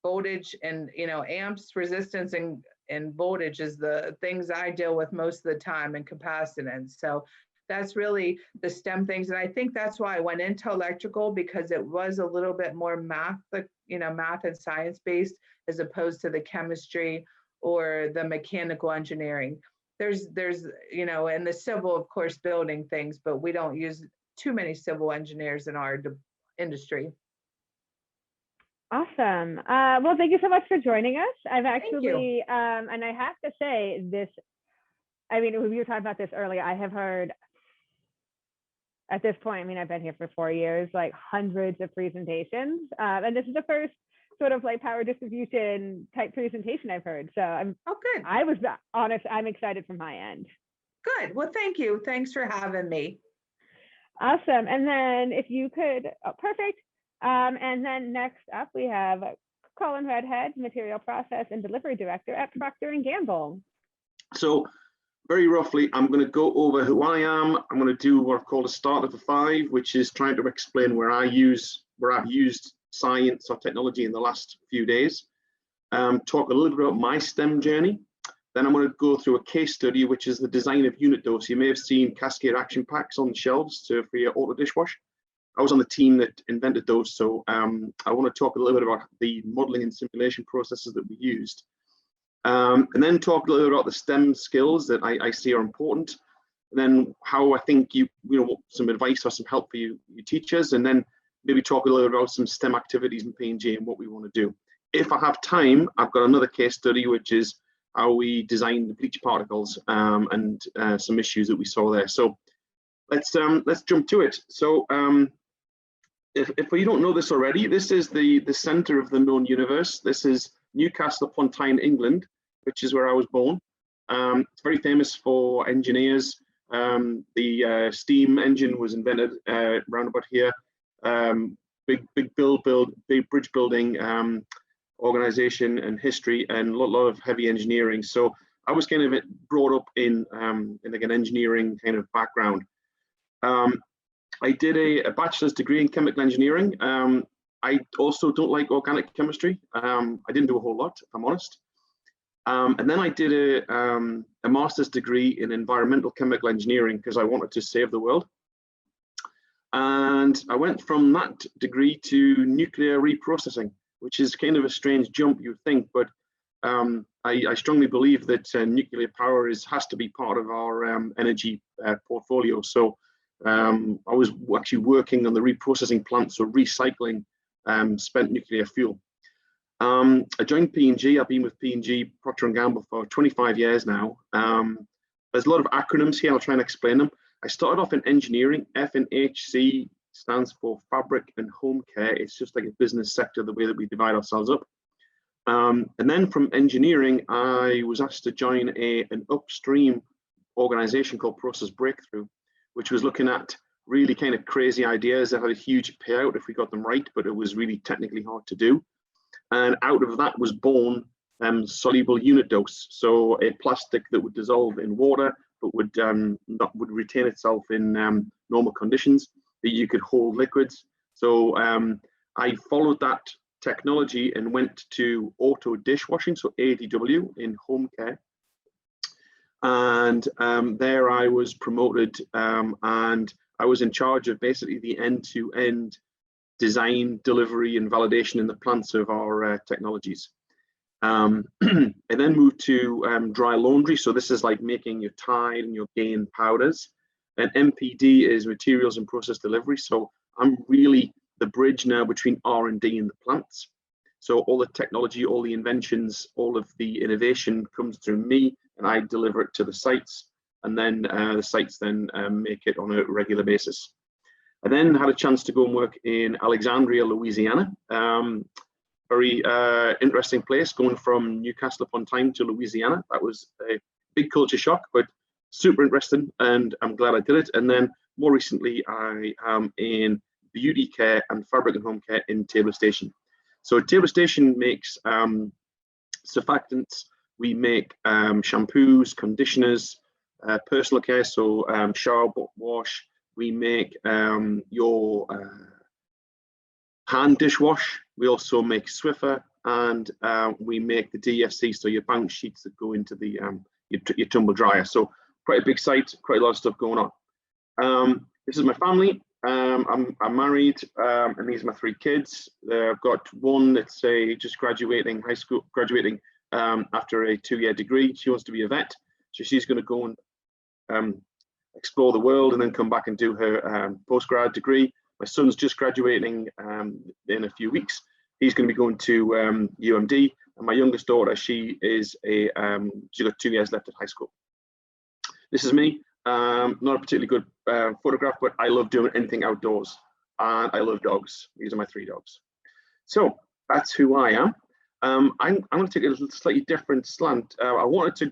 [SPEAKER 3] voltage, and, you know, amps, resistance, and voltage is the things I deal with most of the time, and capacitance. So that's really the STEM things. And I think that's why I went into electrical, because it was a little bit more math and science based, as opposed to the chemistry or the mechanical engineering. There's, you know, and the civil, of course, building things, but we don't use too many civil engineers in our industry.
[SPEAKER 1] Awesome. Well, thank you so much for joining us. I've actually, and I have to say this, I mean, we were talking about this earlier, I have heard at this point, I mean, I've been here for 4 years, like hundreds of presentations. And this is the first sort of like power distribution type presentation I've heard. So
[SPEAKER 3] good.
[SPEAKER 1] I was honest, I'm excited from my end.
[SPEAKER 3] Good. Well, thank you. Thanks for having me.
[SPEAKER 1] Awesome. And then if you could, perfect. And then next up, we have Colin, Redhead, Material Process and Delivery Director at Proctor & Gamble.
[SPEAKER 2] So very roughly, I'm going to go over who I am. I'm going to do what I've called a starter for 5, which is trying to explain where I've used science or technology in the last few days. Talk a little bit about my STEM journey. Then I'm going to go through a case study, which is the design of unit dose. You may have seen Cascade action packs on the shelves for your auto dishwash. I was on the team that invented those, so I want to talk a little bit about the modeling and simulation processes that we used. And then talk a little bit about the STEM skills that I see are important. And then how I think you know, some advice or some help for you teachers, and then maybe talk a little bit about some STEM activities in P&G and what we want to do. If I have time, I've got another case study, which is how we designed the bleach particles and some issues that we saw there. So let's jump to it. So if you don't know this already, this is the center of the known universe. This is Newcastle upon Tyne, England, which is where I was born. It's very famous for engineers. The steam engine was invented round about here. Big bridge building organization and history, and a lot of heavy engineering. So I was kind of brought up in like an engineering kind of background. I did a bachelor's degree in chemical engineering. I also don't like organic chemistry. I didn't do a whole lot, if I'm honest. And then I did a master's degree in environmental chemical engineering because I wanted to save the world. And I went from that degree to nuclear reprocessing, which is kind of a strange jump, you think, but I strongly believe that nuclear power has to be part of our energy portfolio. So I was actually working on the reprocessing plant, so recycling spent nuclear fuel. I joined P&G. I've been with P&G, Procter & Gamble, for 25 years now. There's a lot of acronyms here. I'll try and explain them. I started off in engineering. F&HC stands for fabric and home care. It's just like a business sector, the way that we divide ourselves up. And then from engineering, I was asked to join an upstream organization called Process Breakthrough, which was looking at really kind of crazy ideas that had a huge payout if we got them right, but it was really technically hard to do. And out of that was born soluble unit dose, so a plastic that would dissolve in water, but would retain itself in normal conditions, that you could hold liquids. So I followed that technology and went to auto dishwashing, so ADW in home care. And there I was promoted, and I was in charge of basically the end-to-end design, delivery, and validation in the plants of our technologies. I then moved to dry laundry. So this is like making your Tide and your Gain powders. And MPD is materials and process delivery. So I'm really the bridge now between R&D and the plants. So all the technology, all the inventions, all of the innovation comes through me, and I deliver it to the sites. And then the sites then make it on a regular basis. I then had a chance to go and work in Alexandria, Louisiana. Very interesting place, going from Newcastle upon Tyne to Louisiana. That was a big culture shock, but super interesting, and I'm glad I did it. And then more recently, I am in beauty care and fabric and home care in Table Station. So Table Station makes surfactants. We make shampoos, conditioners, personal care, so shower, wash. We make your hand dishwash. We also make Swiffer, and we make the DFC, so your bank sheets that go into the your tumble dryer. So quite a big site, quite a lot of stuff going on. This is my family. I'm married, and these are my 3 kids. I've got one that's just graduating high school, after a 2-year degree. She wants to be a vet, so she's going to go and explore the world and then come back and do her postgrad degree. My son's just graduating in a few weeks. He's going to be going to UMD, and my youngest daughter, she got 2 years left at high school. This is me. Not a particularly good photograph, but I love doing anything outdoors, and I love dogs. These are my 3 dogs. So that's who I am. I'm going to take a slightly different slant. I wanted to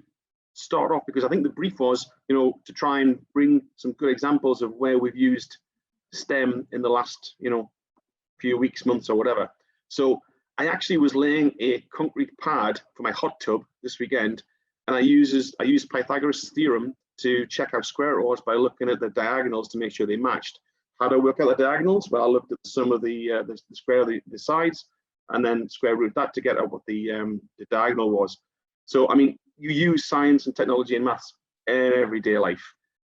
[SPEAKER 2] start off because I think the brief was, to try and bring some good examples of where we've used STEM in the last, few weeks, months, or whatever. So I actually was laying a concrete pad for my hot tub this weekend, and I used Pythagoras' theorem to check how square it was by looking at the diagonals to make sure they matched. How do I work out the diagonals? Well, I looked at the sum of the square of the sides, and then square root that to get out what the diagonal was. So, I mean, you use science and technology and maths in everyday life.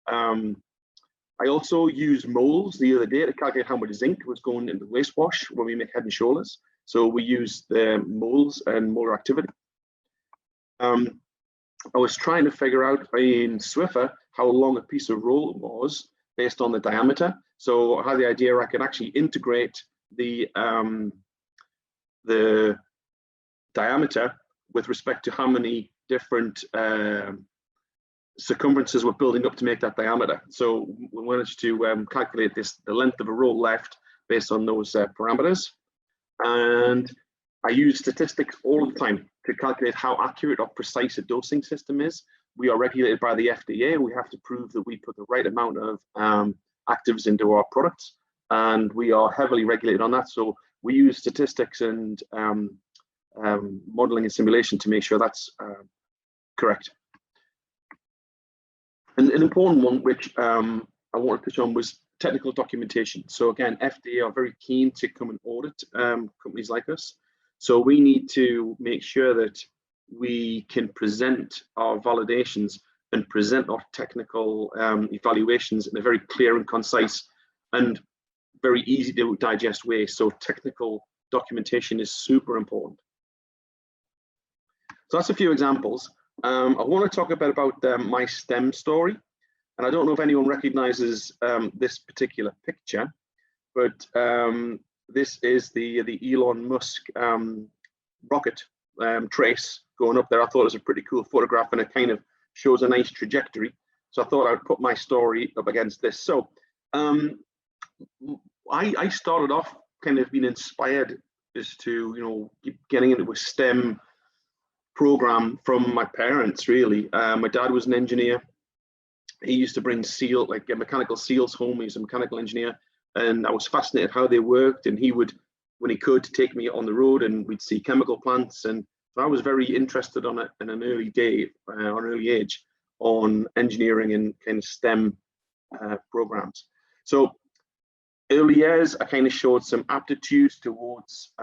[SPEAKER 2] I also used moles the other day to calculate how much zinc was going into waste wash when we make Head and Shoulders. So we use the moles and molar activity. I was trying to figure out in Swiffer how long a piece of roll was based on the diameter. So I had the idea I could actually integrate the diameter with respect to how many different circumferences we're building up to make that diameter. So we wanted to calculate the length of a roll left based on those parameters. And I use statistics all the time to calculate how accurate or precise a dosing system is. We are regulated by the FDA. We have to prove that we put the right amount of actives into our products, and we are heavily regulated on that. So we use statistics and modeling and simulation to make sure that's correct. And an important one, which I wanted to touch on, was technical documentation. So again, FDA are very keen to come and audit companies like us. So we need to make sure that we can present our validations and present our technical evaluations in a very clear and concise and very easy to digest way. So technical documentation is super important. So that's a few examples. I want to talk a bit about my STEM story. And I don't know if anyone recognizes this particular picture, but this is the Elon Musk rocket trace going up there. I thought it was a pretty cool photograph, and it kind of shows a nice trajectory. So I thought I would put my story up against this. So I started off kind of being inspired as to, you know, getting into a STEM program from my parents, really. My dad was an engineer. He used to bring mechanical seals home. He's a mechanical engineer, and I was fascinated how they worked. And he would, when he could, take me on the road, and we'd see chemical plants. And so I was very interested on it in an early age on engineering and kind of STEM programs. So early years, I kind of showed some aptitudes towards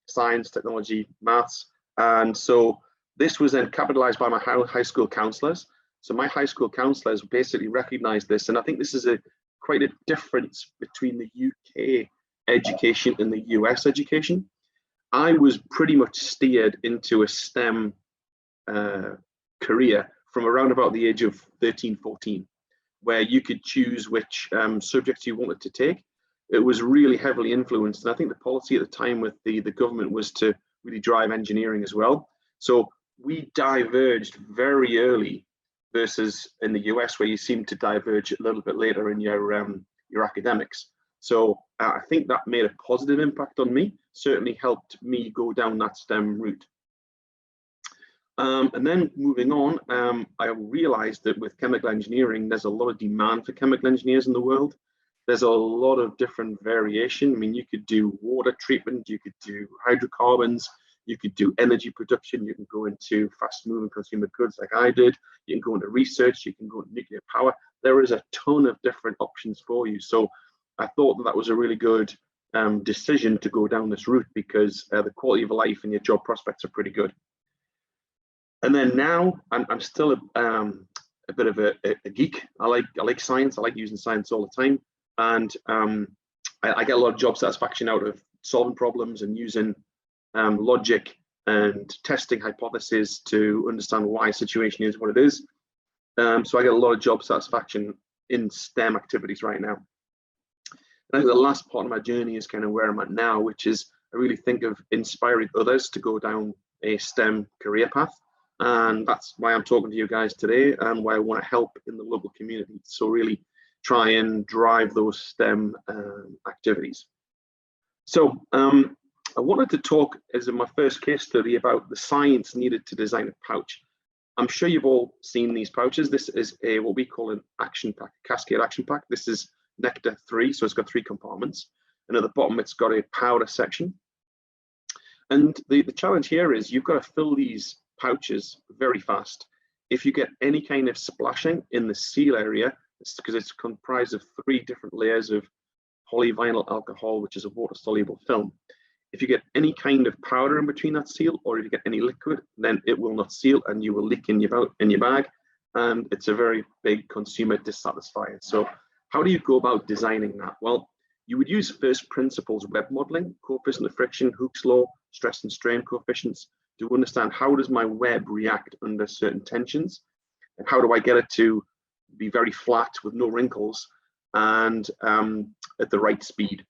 [SPEAKER 2] science, technology, maths. And so this was then capitalized by my high school counselors. So my high school counselors basically recognized this. And I think this is quite a difference between the UK education and the US education. I was pretty much steered into a STEM career from around about the age of 13, 14, where you could choose which subjects you wanted to take. It was really heavily influenced. And I think the policy at the time with the government was to really drive engineering as well. So we diverged very early versus in the US, where you seem to diverge a little bit later in your academics. So I think that made a positive impact on me, certainly helped me go down that STEM route. And then moving on, I realized that with chemical engineering, there's a lot of demand for chemical engineers in the world. There's a lot of different variation. I mean, you could do water treatment, you could do hydrocarbons, you could do energy production, you can go into fast moving consumer goods like I did, you can go into research, you can go into nuclear power. There is a ton of different options for you. So I thought that was a really good decision to go down this route, because the quality of life and your job prospects are pretty good. And then now I'm still a bit of a geek. I like science. I like using science all the time. And I get a lot of job satisfaction out of solving problems and using logic and testing hypotheses to understand why a situation is what it is. So I get a lot of job satisfaction in STEM activities right now. And I think the last part of my journey is kind of where I'm at now, which is I really think of inspiring others to go down a STEM career path. And that's why I'm talking to you guys today, and why I want to help in the local community. So really try and drive those STEM activities. So I wanted to talk as in my first case study about the science needed to design a pouch. I'm sure you've all seen these pouches. This is what we call an action pack, cascade action pack. This is Nectar 3, so it's got 3 compartments. And at the bottom, it's got a powder section. And the challenge here is you've got to fill these pouches very fast. If you get any kind of splashing in the seal area, it's because it's comprised of 3 different layers of polyvinyl alcohol, which is a water-soluble film. If you get any kind of powder in between that seal, or if you get any liquid, then it will not seal and you will leak in your bag, and it's a very big consumer dissatisfier. So how do you go about designing that? Well, you would use first principles web modeling, coefficient of friction, Hooke's law, stress and strain coefficients, to understand how does my web react under certain tensions, and how do I get it to be very flat with no wrinkles and at the right speed.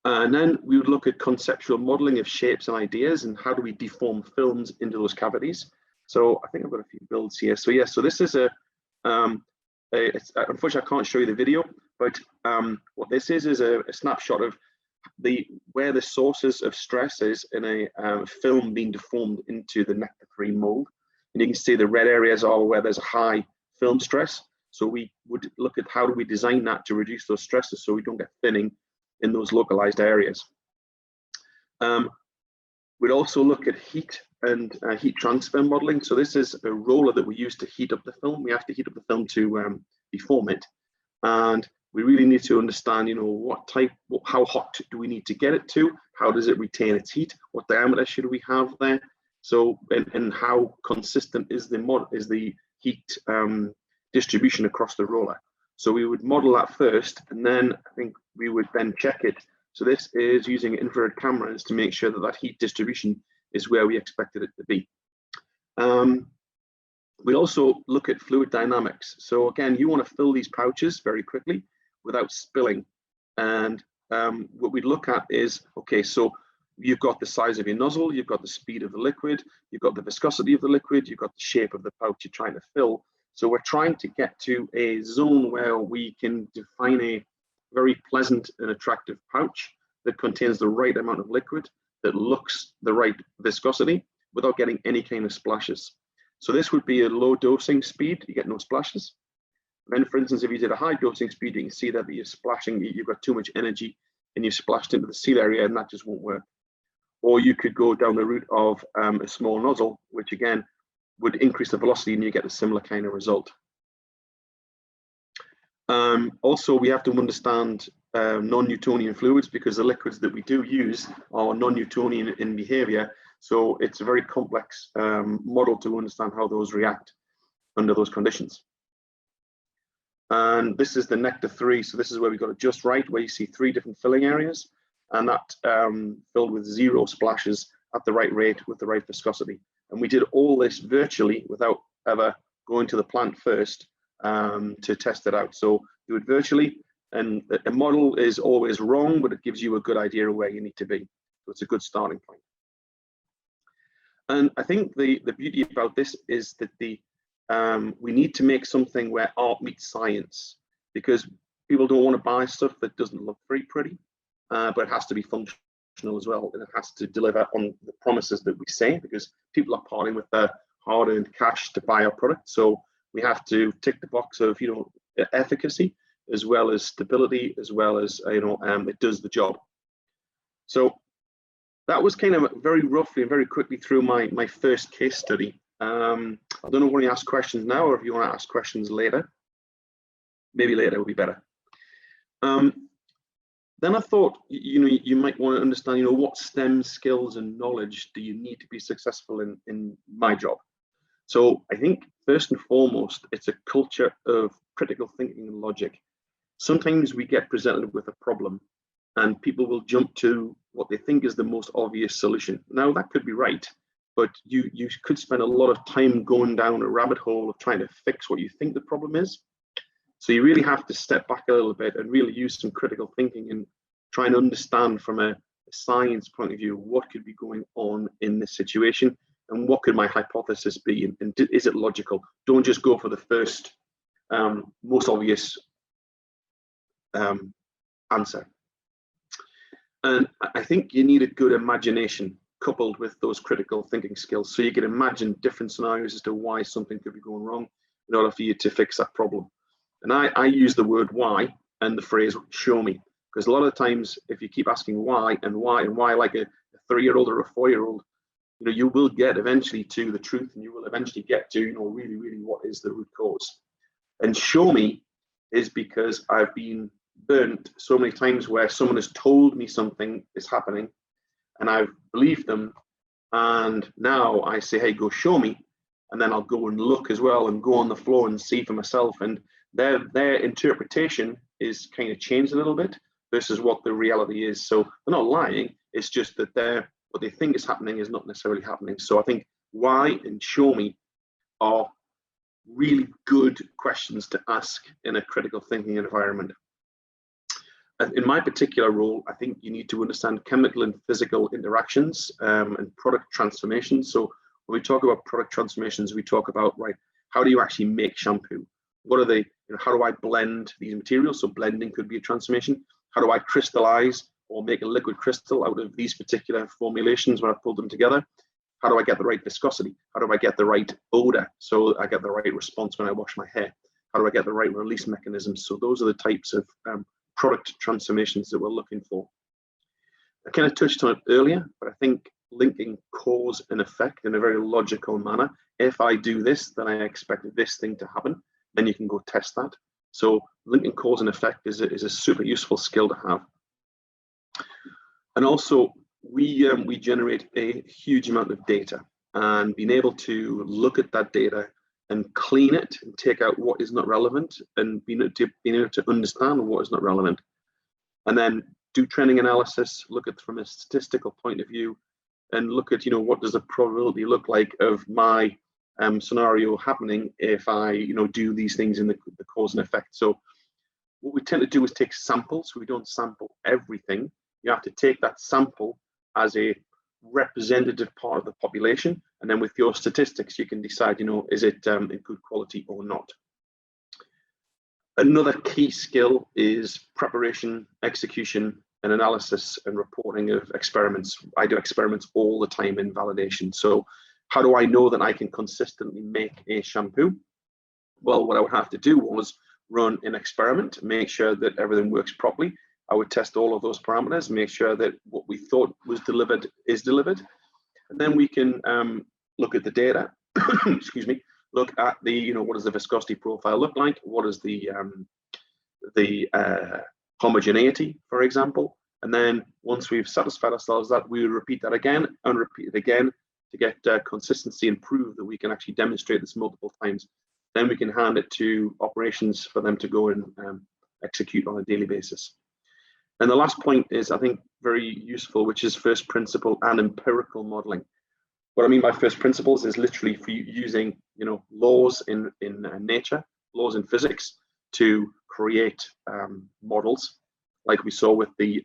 [SPEAKER 2] And then we would look at conceptual modeling of shapes and ideas, and how do we deform films into those cavities. So I think I've got a few builds here. So yeah, so this is unfortunately I can't show you the video, but what this is a snapshot of where the sources of stress is in a film being deformed into the Nectar 3 mold. And you can see the red areas are where there's a high film stress. So we would look at how do we design that to reduce those stresses so we don't get thinning in those localized areas. We'd also look at heat and heat transfer modeling. So this is a roller that we use to heat up the film. We have to heat up the film to deform it. And we really need to understand, how hot do we need to get it to? How does it retain its heat? What diameter should we have there? So, and how consistent is the heat distribution across the roller? So we would model that first, and then I think we would then check it. So this is using infrared cameras to make sure that that heat distribution is where we expected it to be. We also look at fluid dynamics. So again, you want to fill these pouches very quickly without spilling. And what we look at is, okay, so you've got the size of your nozzle, you've got the speed of the liquid, you've got the viscosity of the liquid, you've got the shape of the pouch you're trying to fill. So we're trying to get to a zone where we can define a very pleasant and attractive pouch that contains the right amount of liquid, that looks the right viscosity without getting any kind of splashes. So this would be a low dosing speed, you get no splashes. Then for instance, if you did a high dosing speed, you can see that you're splashing, you've got too much energy and you've splashed into the seal area, and that just won't work. Or you could go down the route of a small nozzle, which again would increase the velocity and you get a similar kind of result. Also, we have to understand non-Newtonian fluids, because the liquids that we do use are non-Newtonian in behavior. So it's a very complex model to understand how those react under those conditions. And this is the Nectar 3. So this is where we got it just right, where you see 3 different filling areas, and that filled with 0 splashes at the right rate with the right viscosity. And we did all this virtually without ever going to the plant first to test it out. So do it virtually, and a model is always wrong, but it gives you a good idea of where you need to be. So it's a good starting point. And I think the beauty about this is that we need to make something where art meets science, because people don't want to buy stuff that doesn't look very pretty, but it has to be functional as well, and it has to deliver on the promises that we say, because people are parting with their hard-earned cash to buy our product. So we have to tick the box of efficacy, as well as stability, as well as it does the job. So that was kind of very roughly and very quickly through my first case study. I don't know if you want to ask questions now, or if you want to ask questions later. Maybe later would be better. Then I thought, you might want to understand, what STEM skills and knowledge do you need to be successful in my job? So I think first and foremost, it's a culture of critical thinking and logic. Sometimes we get presented with a problem and people will jump to what they think is the most obvious solution. Now that could be right, but you could spend a lot of time going down a rabbit hole of trying to fix what you think the problem is. So you really have to step back a little bit and really use some critical thinking and try and understand from a science point of view what could be going on in this situation, and what could my hypothesis be, and is it logical? Don't just go for the first most obvious answer. And I think you need a good imagination coupled with those critical thinking skills, so you can imagine different scenarios as to why something could be going wrong in order for you to fix that problem. And I use the word why and the phrase show me, because a lot of times if you keep asking why and why like a 3-year-old or a 4-year-old, you will get eventually to the truth, and you will eventually get to really what is the root cause. And show me is because I've been burnt so many times where someone has told me something is happening and I've believed them, and now I say, hey, go show me, and then I'll go and look as well and go on the floor and see for myself, and their interpretation is kind of changed a little bit versus what the reality is. So they're not lying, it's just that what they think is happening is not necessarily happening. So I think why and show me are really good questions to ask in a critical thinking environment. In my particular role, I think you need to understand chemical and physical interactions and product transformations. So when we talk about product transformations, we talk about, right, how do you actually make shampoo? What are they, how do I blend these materials? So blending could be a transformation. How do I crystallize or make a liquid crystal out of these particular formulations when I pulled them together? How do I get the right viscosity? How do I get the right odor so I get the right response when I wash my hair? How do I get the right release mechanisms? So those are the types of product transformations that we're looking for. I kind of touched on it earlier, but I think linking cause and effect in a very logical manner. If I do this, then I expect this thing to happen. Then you can go test that. So linking cause and effect is a super useful skill to have. And also, we generate a huge amount of data, and being able to look at that data and clean it and take out what is not relevant, and being able to understand what is not relevant, and then do trending analysis, look at from a statistical point of view, and look at, what does the probability look like of my scenario happening if I do these things in the cause and effect. So what we tend to do is take samples. We don't sample everything. You have to take that sample as a representative part of the population, and then with your statistics you can decide, is it in good quality or not. Another key skill is preparation, execution, and analysis and reporting of experiments. I do experiments all the time in validation. So how do I know that I can consistently make a shampoo? Well, what I would have to do was run an experiment, make sure that everything works properly. I would test all of those parameters, make sure that what we thought was delivered is delivered. And then we can look at the data, excuse me, look at the, what does the viscosity profile look like? What is the homogeneity, for example? And then once we've satisfied ourselves that, we repeat that again and repeat it again to get consistency and prove that we can actually demonstrate this multiple times. Then we can hand it to operations for them to go and execute on a daily basis. And the last point is, I think, very useful, which is first principle and empirical modeling. What I mean by first principles is literally for using, laws in nature, laws in physics, to create models, like we saw with the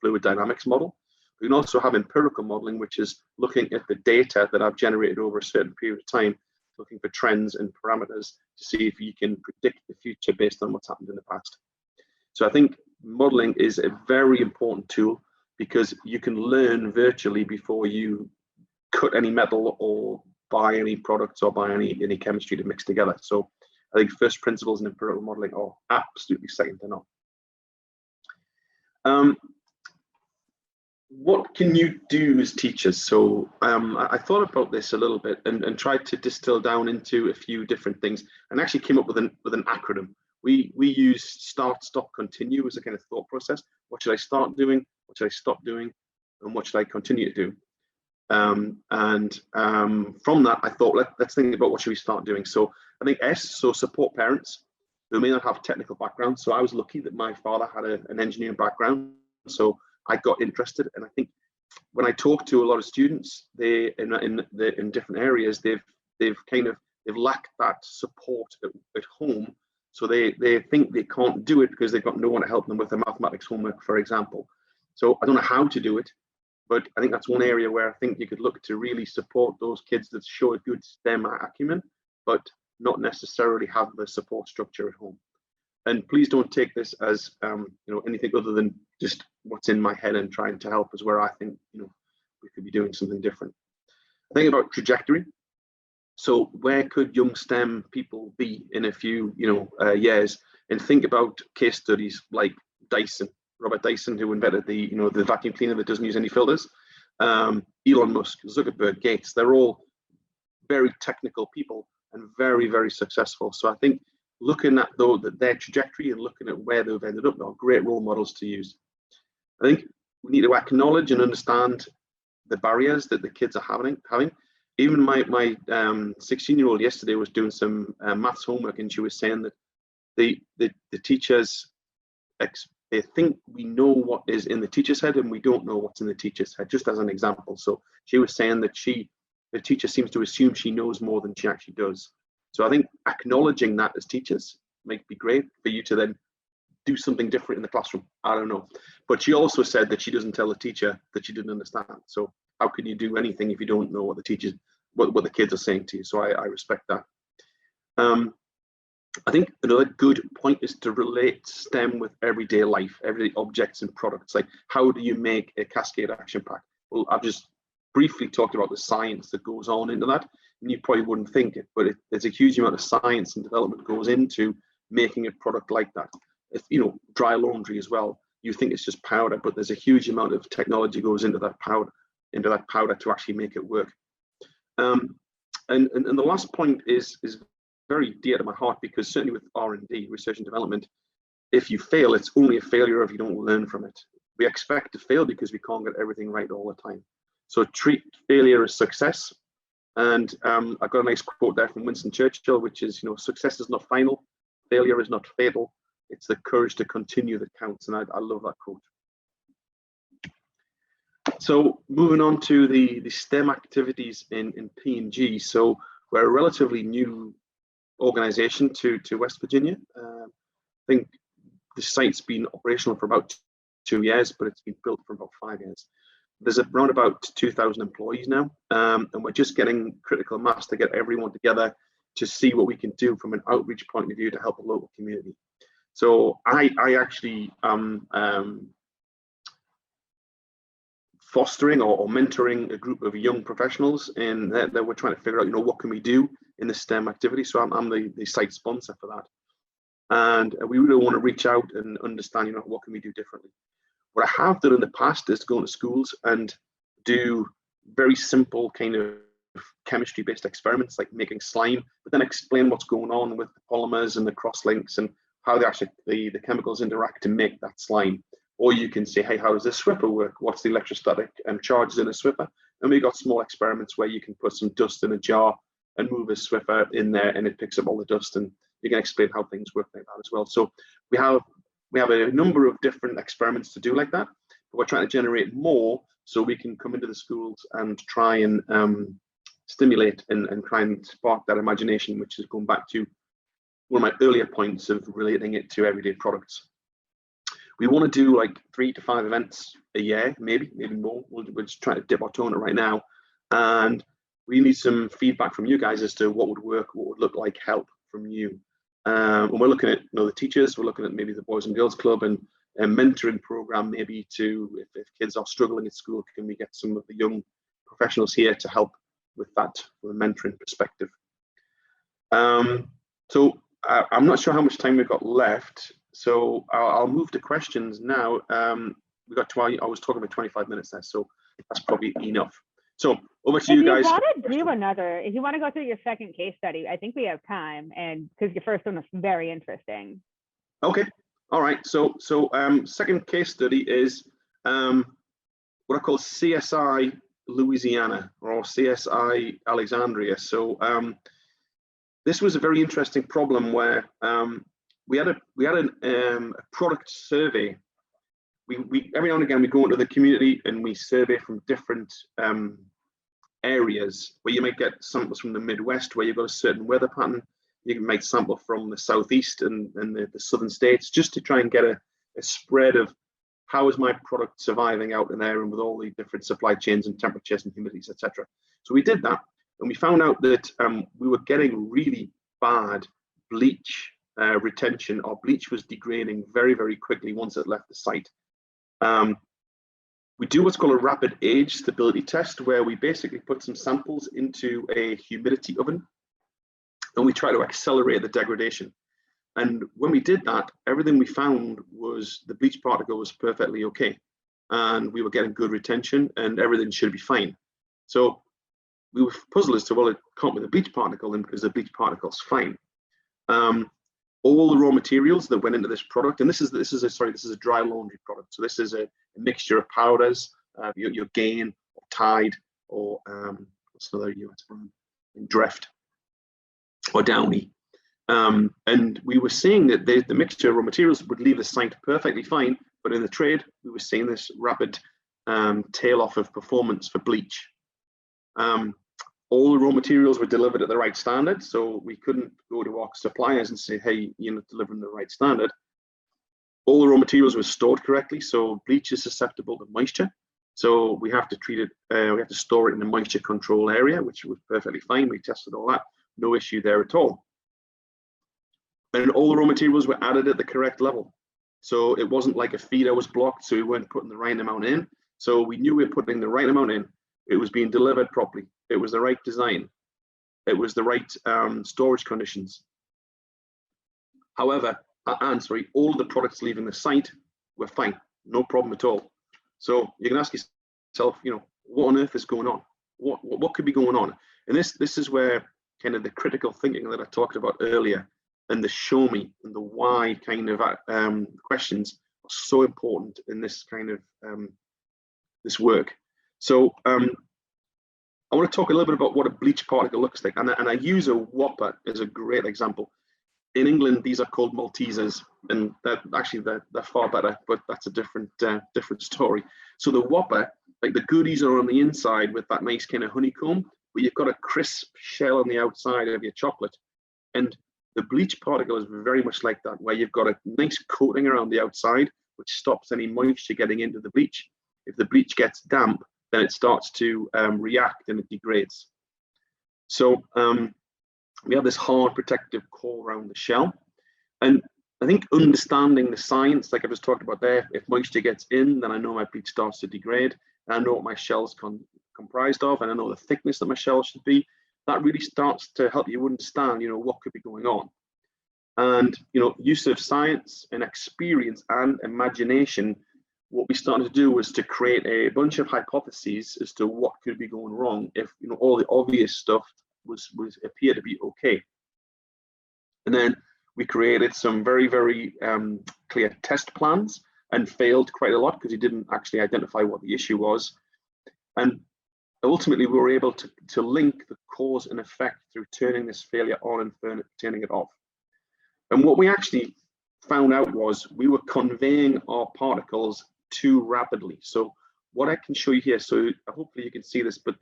[SPEAKER 2] fluid dynamics model. We can also have empirical modeling, which is looking at the data that I've generated over a certain period of time, looking for trends and parameters to see if you can predict the future based on what's happened in the past. So I think modeling is a very important tool, because you can learn virtually before you cut any metal or buy any products or buy any chemistry to mix together. So I think first principles and empirical modeling are absolutely second to none. What can you do as teachers? So I thought about this a little bit and tried to distill down into a few different things, and actually came up with an acronym. We use start, stop, continue as a kind of thought process. What should I start doing? What should I stop doing? And what should I continue to do? From that, I thought, let's think about what should we start doing. So I think S, so support parents who may not have technical background. So I was lucky that my father had an engineering background, so I got interested. And I think when I talk to a lot of students, they in different areas, they've lacked that support at home. So they think they can't do it because they've got no one to help them with their mathematics homework, for example. So I don't know how to do it, but I think that's one area where I think you could look to really support those kids that show a good STEM acumen, but not necessarily have the support structure at home. And please don't take this as anything other than just what's in my head and trying to help, is where I think we could be doing something different. I think about trajectory. So where could young STEM people be in a few years? And think about case studies like Dyson, Robert Dyson, who invented the vacuum cleaner that doesn't use any filters. Elon Musk, Zuckerberg, Gates, they're all very technical people and very, very successful. So I think looking at their trajectory and looking at where they've ended up are great role models to use. I think we need to acknowledge and understand the barriers that the kids are having. Even my 16-year-old yesterday was doing some maths homework, and she was saying that the teachers, they think we know what is in the teacher's head and we don't know what's in the teacher's head, just as an example. So she was saying that the teacher seems to assume she knows more than she actually does. So I think acknowledging that as teachers might be great for you to then do something different in the classroom. I don't know. But she also said that she doesn't tell the teacher that she didn't understand. So how can you do anything if you don't know what the kids are saying to you? So I respect that. I think another good point is to relate STEM with everyday life, everyday objects and products. Like, how do you make a cascade action pack? Well, I've just briefly talked about the science that goes on into that, and you probably wouldn't think it, but there's a huge amount of science and development goes into making a product like that. If, you know, dry laundry as well, you think it's just powder, but there's a huge amount of technology goes into that powder to actually make it work. And the last point is very dear to my heart, because certainly with R&D, research and development, if you fail, it's only a failure if you don't learn from it. We expect to fail because we can't get everything right all the time. So treat failure as success. And I've got a nice quote there from Winston Churchill, which is, you know, success is not final, failure is not fatal. It's the courage to continue that counts. And I love that quote. So moving on to the STEM activities in P&G. So we're a relatively new organization to West Virginia. I think the site's been operational for about 2 years, but it's been built for about 5 years. There's around about 2,000 employees now, and we're just getting critical mass to get everyone together to see what we can do from an outreach point of view to help the local community. So I actually fostering or mentoring a group of young professionals, and that we're trying to figure out, you know, what can we do in the STEM activity. So I'm the site sponsor for that, and we really want to reach out and understand, you know, what can we do differently. What I have done in the past is go to schools and do very simple kind of chemistry-based experiments, like making slime, but then explain what's going on with the polymers and the cross-links and how they actually the chemicals interact to make that slime. Or you can say, hey, how does this Swiffer work? What's the electrostatic charges in a Swiffer? And we got small experiments where you can put some dust in a jar and move a Swiffer in there, and it picks up all the dust, and you can explain how things work like that as well. So we have a number of different experiments to do like that, but we're trying to generate more so we can come into the schools and try and stimulate and try and spark that imagination, which is going back to one of my earlier points of relating it to everyday products. We want to do like 3 to 5 events a year, maybe more. We're just trying to dip our toe in it right now, and we need some feedback from you guys as to what would work, what would look like help from you. And we're looking at, you know, the teachers. We're looking at maybe the Boys and Girls Club and a mentoring program, maybe to if kids are struggling at school, can we get some of the young professionals here to help with that from a mentoring perspective. So I'm not sure how much time we've got left, so I'll move to questions now. We got 20. I was talking about 25 minutes there, so that's probably enough. So over to you guys.
[SPEAKER 1] If you want to go through your second case study, I think we have time, and because your first one was very interesting.
[SPEAKER 2] Okay, all right. So second case study is what I call CSI Louisiana or CSI Alexandria. So this was a very interesting problem where we had a product survey. We every now and again we go into the community and we survey from different areas where you might get samples from the Midwest where you've got a certain weather pattern. You might sample from the Southeast and the southern states, just to try and get a spread of how is my product surviving out in there and with all the different supply chains and temperatures and humidities, etc. So we did that, and we found out that we were getting really bad bleach retention. Our bleach was degrading very, very quickly once it left the site. We do what's called a rapid age stability test, where we basically put some samples into a humidity oven and we try to accelerate the degradation. And when we did that, everything we found was the bleach particle was perfectly okay, and we were getting good retention and everything should be fine. So we were puzzled as to, well, it can't be the bleach particle then, because the bleach particle's fine. All the raw materials that went into this product, and this is a dry laundry product. So this is a mixture of powders, your Gain or Tide or what's another US brand, Drift or Downy. And we were seeing that the mixture of raw materials would leave the site perfectly fine, but in the trade, we were seeing this rapid tail off of performance for bleach. All the raw materials were delivered at the right standard, so we couldn't go to our suppliers and say, hey, you're not delivering the right standard. All the raw materials were stored correctly, so bleach is susceptible to moisture. So we have to treat it, we have to store it in a moisture control area, which was perfectly fine. We tested all that, no issue there at all. And all the raw materials were added at the correct level. So it wasn't like a feeder was blocked, so we weren't putting the right amount in. So we knew we were putting the right amount in. It was being delivered properly. It was the right design. It was the right storage conditions. However, all of the products leaving the site were fine, no problem at all. So you can ask yourself, what on earth is going on? What could be going on? And this is where kind of the critical thinking that I talked about earlier, and the show me and the why kind of questions are so important in this kind of this work. So I want to talk a little bit about what a bleach particle looks like, and I use a whopper as a great example. In England, these are called Maltesers, and they're far better, but that's a different story. So the whopper, like the goodies are on the inside with that nice kind of honeycomb, but you've got a crisp shell on the outside of your chocolate. And the bleach particle is very much like that, where you've got a nice coating around the outside, which stops any moisture getting into the bleach. If the bleach gets damp, then it starts to react and it degrades. So we have this hard protective core around the shell. And I think understanding the science, like I was talking about there, if moisture gets in, then I know my bleach starts to degrade. And I know what my shell's comprised of, and I know the thickness that my shell should be. That really starts to help you understand, what could be going on. And, use of science and experience and imagination, what we started to do was to create a bunch of hypotheses as to what could be going wrong if, all the obvious stuff was appeared to be okay. And then we created some very, very clear test plans and failed quite a lot because we didn't actually identify what the issue was. And ultimately, we were able to link the cause and effect through turning this failure on and turning it off. And what we actually found out was we were conveying our particles too rapidly. So what I can show you here, so hopefully you can see this, but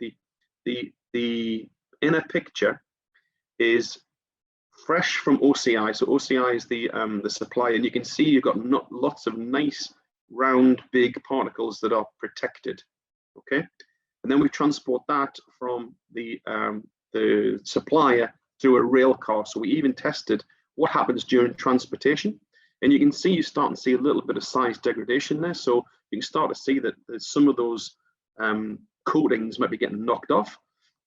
[SPEAKER 2] the inner picture is fresh from OCI. So OCI is the supplier, and you can see you've got lots of nice round big particles that are protected. Okay. And then we transport that from the supplier through a rail car. So we even tested what happens during transportation. And you can see, you're starting to see a little bit of size degradation there. So you can start to see that some of those coatings might be getting knocked off.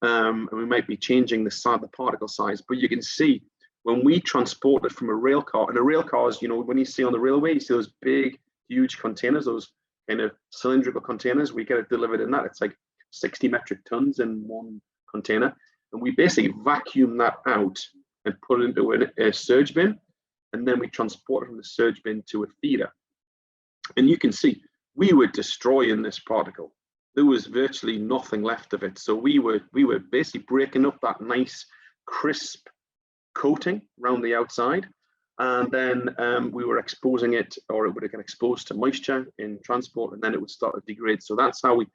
[SPEAKER 2] And we might be changing the particle size. But you can see when we transport it from a rail car, and a rail car is, when you see on the railway, you see those big, huge containers, those kind of cylindrical containers, we get it delivered in that. It's like 60 metric tons in one container, and we basically vacuum that out and put it into a surge bin, and then we transport it from the surge bin to a feeder. And you can see we were destroying this particle. There was virtually nothing left of it. So we were basically breaking up that nice crisp coating around the outside, and then we were exposing it, or it would have get exposed to moisture in transport, and then it would start to degrade. So that's how we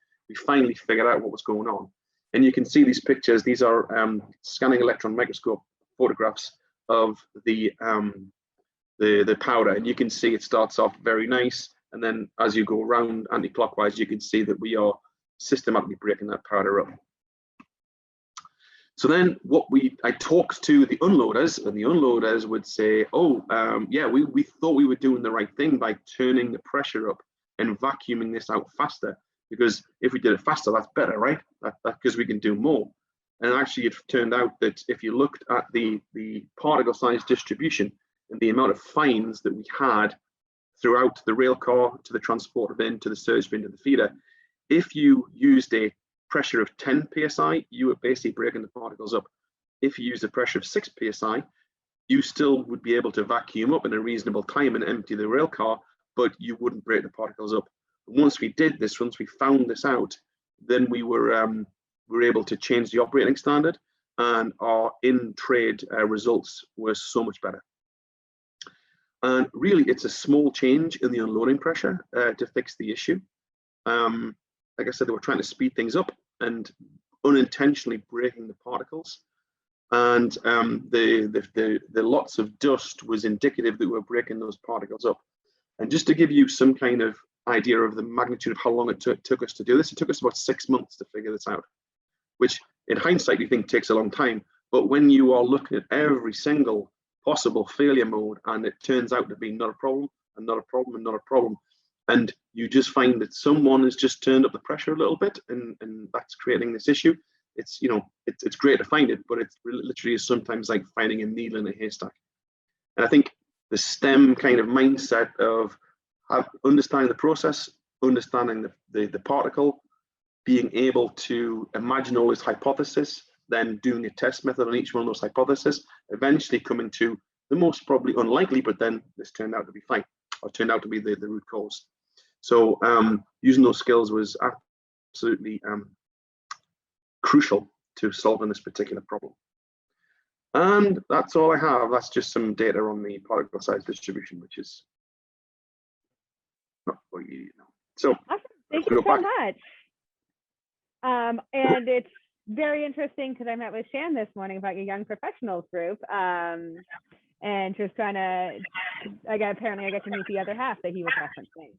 [SPEAKER 2] finally figured out what was going on. And you can see these pictures. These are scanning electron microscope photographs of the powder, and you can see it starts off very nice, and then as you go around anti-clockwise, you can see that we are systematically breaking that powder up. So then I talked to the unloaders, and the unloaders would say, oh, yeah, we thought we were doing the right thing by turning the pressure up and vacuuming this out faster, because if we did it faster, that's better, right? Because we can do more. And actually, it turned out that if you looked at the particle size distribution and the amount of fines that we had throughout the rail car to the transporter bin to the surge bin to the feeder, if you used a pressure of 10 psi, you were basically breaking the particles up. If you used a pressure of 6 psi, you still would be able to vacuum up in a reasonable time and empty the rail car, but you wouldn't break the particles up. Once we did this, once we found this out, then we were able to change the operating standard, and our in-trade results were so much better. And really, it's a small change in the unloading pressure to fix the issue. Like I said, they were trying to speed things up and unintentionally breaking the particles. And the lots of dust was indicative that we were breaking those particles up. And just to give you some kind of idea of the magnitude of how long it took us to do this, it took us about 6 months to figure this out, which in hindsight you think takes a long time. But when you are looking at every single possible failure mode, and it turns out to be not a problem, and not a problem, and not a problem. And you just find that someone has just turned up the pressure a little bit, and that's creating this issue. It's, you know, it's great to find it, but it literally is sometimes like finding a needle in a haystack. And I think the STEM kind of mindset of understanding the process, understanding the particle, being able to imagine all this hypothesis, then doing a test method on each one of those hypotheses, eventually coming to the most probably unlikely, but then this turned out to be fine, or turned out to be the root cause. So using those skills was absolutely crucial to solving this particular problem. And that's all I have. That's just some data on the particle size distribution, which is not what you need now. So
[SPEAKER 1] awesome. Thank you so much. And it's very interesting because I met with Shan this morning about your young professionals group, and just trying to, apparently I get to meet the other half that he was referencing.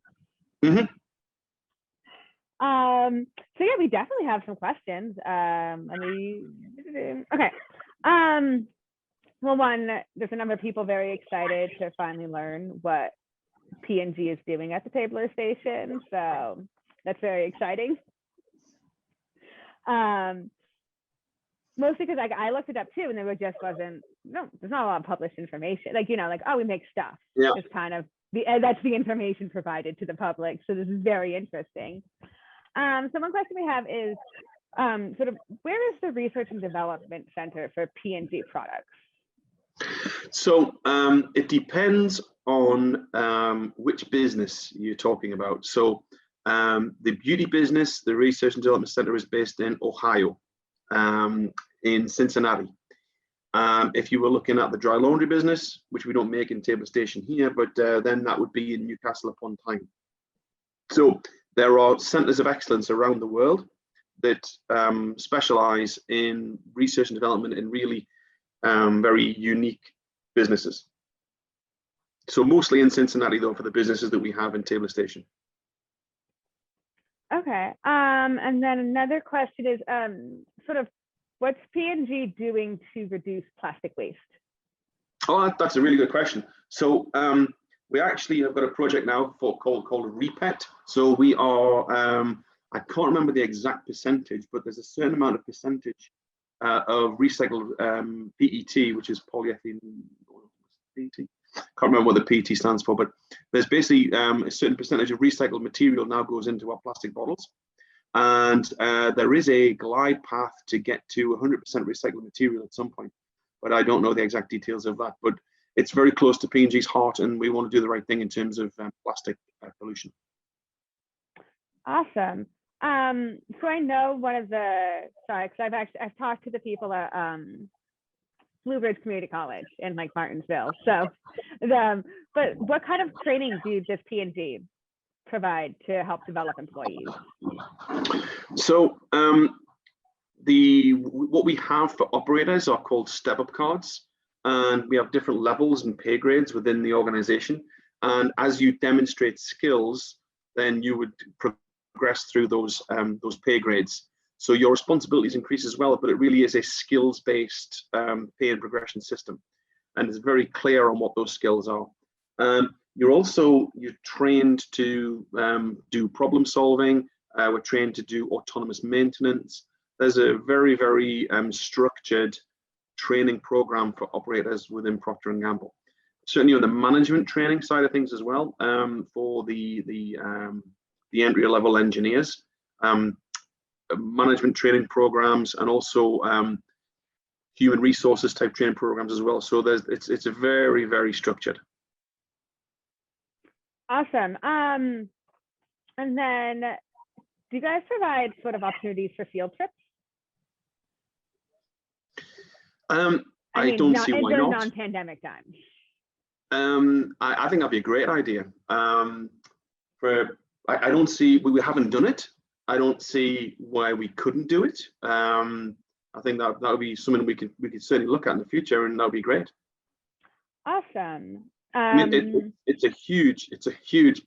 [SPEAKER 2] Mm-hmm.
[SPEAKER 1] So yeah, we definitely have some questions. Okay. Well, one, there's a number of people very excited to finally learn what P&G is doing at the Tabler station, so that's very exciting. Mostly because I looked it up too, and there just wasn't, there's not a lot of published information. Like, you know, like, oh, we make stuff.
[SPEAKER 2] Yeah.
[SPEAKER 1] It's kind of that's the information provided to the public. So this is very interesting. So one question we have is sort of, where is the Research and Development Center for P&G products?
[SPEAKER 2] So it depends on which business you're talking about. So the beauty business, the Research and Development Center is based in Ohio, in Cincinnati. If you were looking at the dry laundry business, which we don't make in Tabler Station here, but then that would be in Newcastle upon Tyne. So there are centers of excellence around the world that specialize in research and development in really very unique businesses. So mostly in Cincinnati, though, for the businesses that we have in Tabler Station.
[SPEAKER 1] Okay. And then another question is sort of, what's P&G doing to reduce plastic waste?
[SPEAKER 2] Oh, that's a really good question. So we actually have got a project now called Repet. So we are, I can't remember the exact percentage, but there's a certain amount of percentage of recycled PET, which is polyethylene PET. Can't remember what the PET stands for, but there's basically a certain percentage of recycled material now goes into our plastic bottles. And there is a glide path to get to 100% recycled material at some point, but I don't know the exact details of that. But it's very close to P&G's heart, and we want to do the right thing in terms of plastic pollution.
[SPEAKER 1] Awesome. So I know one of the, sorry, because I've talked to the people at Blue Ridge Community College in like Martinsville. So, but what kind of training does P&G provide to help develop employees?
[SPEAKER 2] So what we have for operators are called step-up cards, and we have different levels and pay grades within the organization. And as you demonstrate skills, then you would progress through those pay grades. So your responsibilities increase as well, but it really is a skills-based pay and progression system, and it's very clear on what those skills are. You're trained to do problem solving. We're trained to do autonomous maintenance. There's a very, very structured training program for operators within Procter & Gamble. Certainly on the management training side of things as well, for the entry level engineers, management training programs, and also human resources type training programs as well. So it's a very, very structured.
[SPEAKER 1] Awesome. And then do you guys provide sort of opportunities for field trips?
[SPEAKER 2] I don't see why not.
[SPEAKER 1] Non-pandemic times.
[SPEAKER 2] I think that'd be a great idea. I don't see, we haven't done it. I don't see why we couldn't do it. I think that would be something we could certainly look at in the future, and that would be great.
[SPEAKER 1] Awesome.
[SPEAKER 2] I mean, it's a huge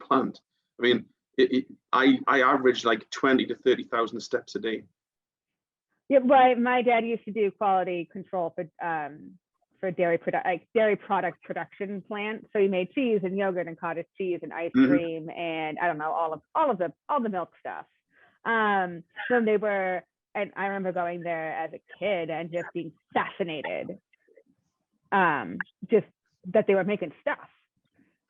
[SPEAKER 2] plant. I mean, I average like 20 to 30,000 steps a day.
[SPEAKER 1] Yeah, right. My dad used to do quality control for dairy product production plant. So he made cheese and yogurt and cottage cheese and ice cream and I don't know, all the milk stuff. So they were, and I remember going there as a kid and just being fascinated, just that they were making stuff.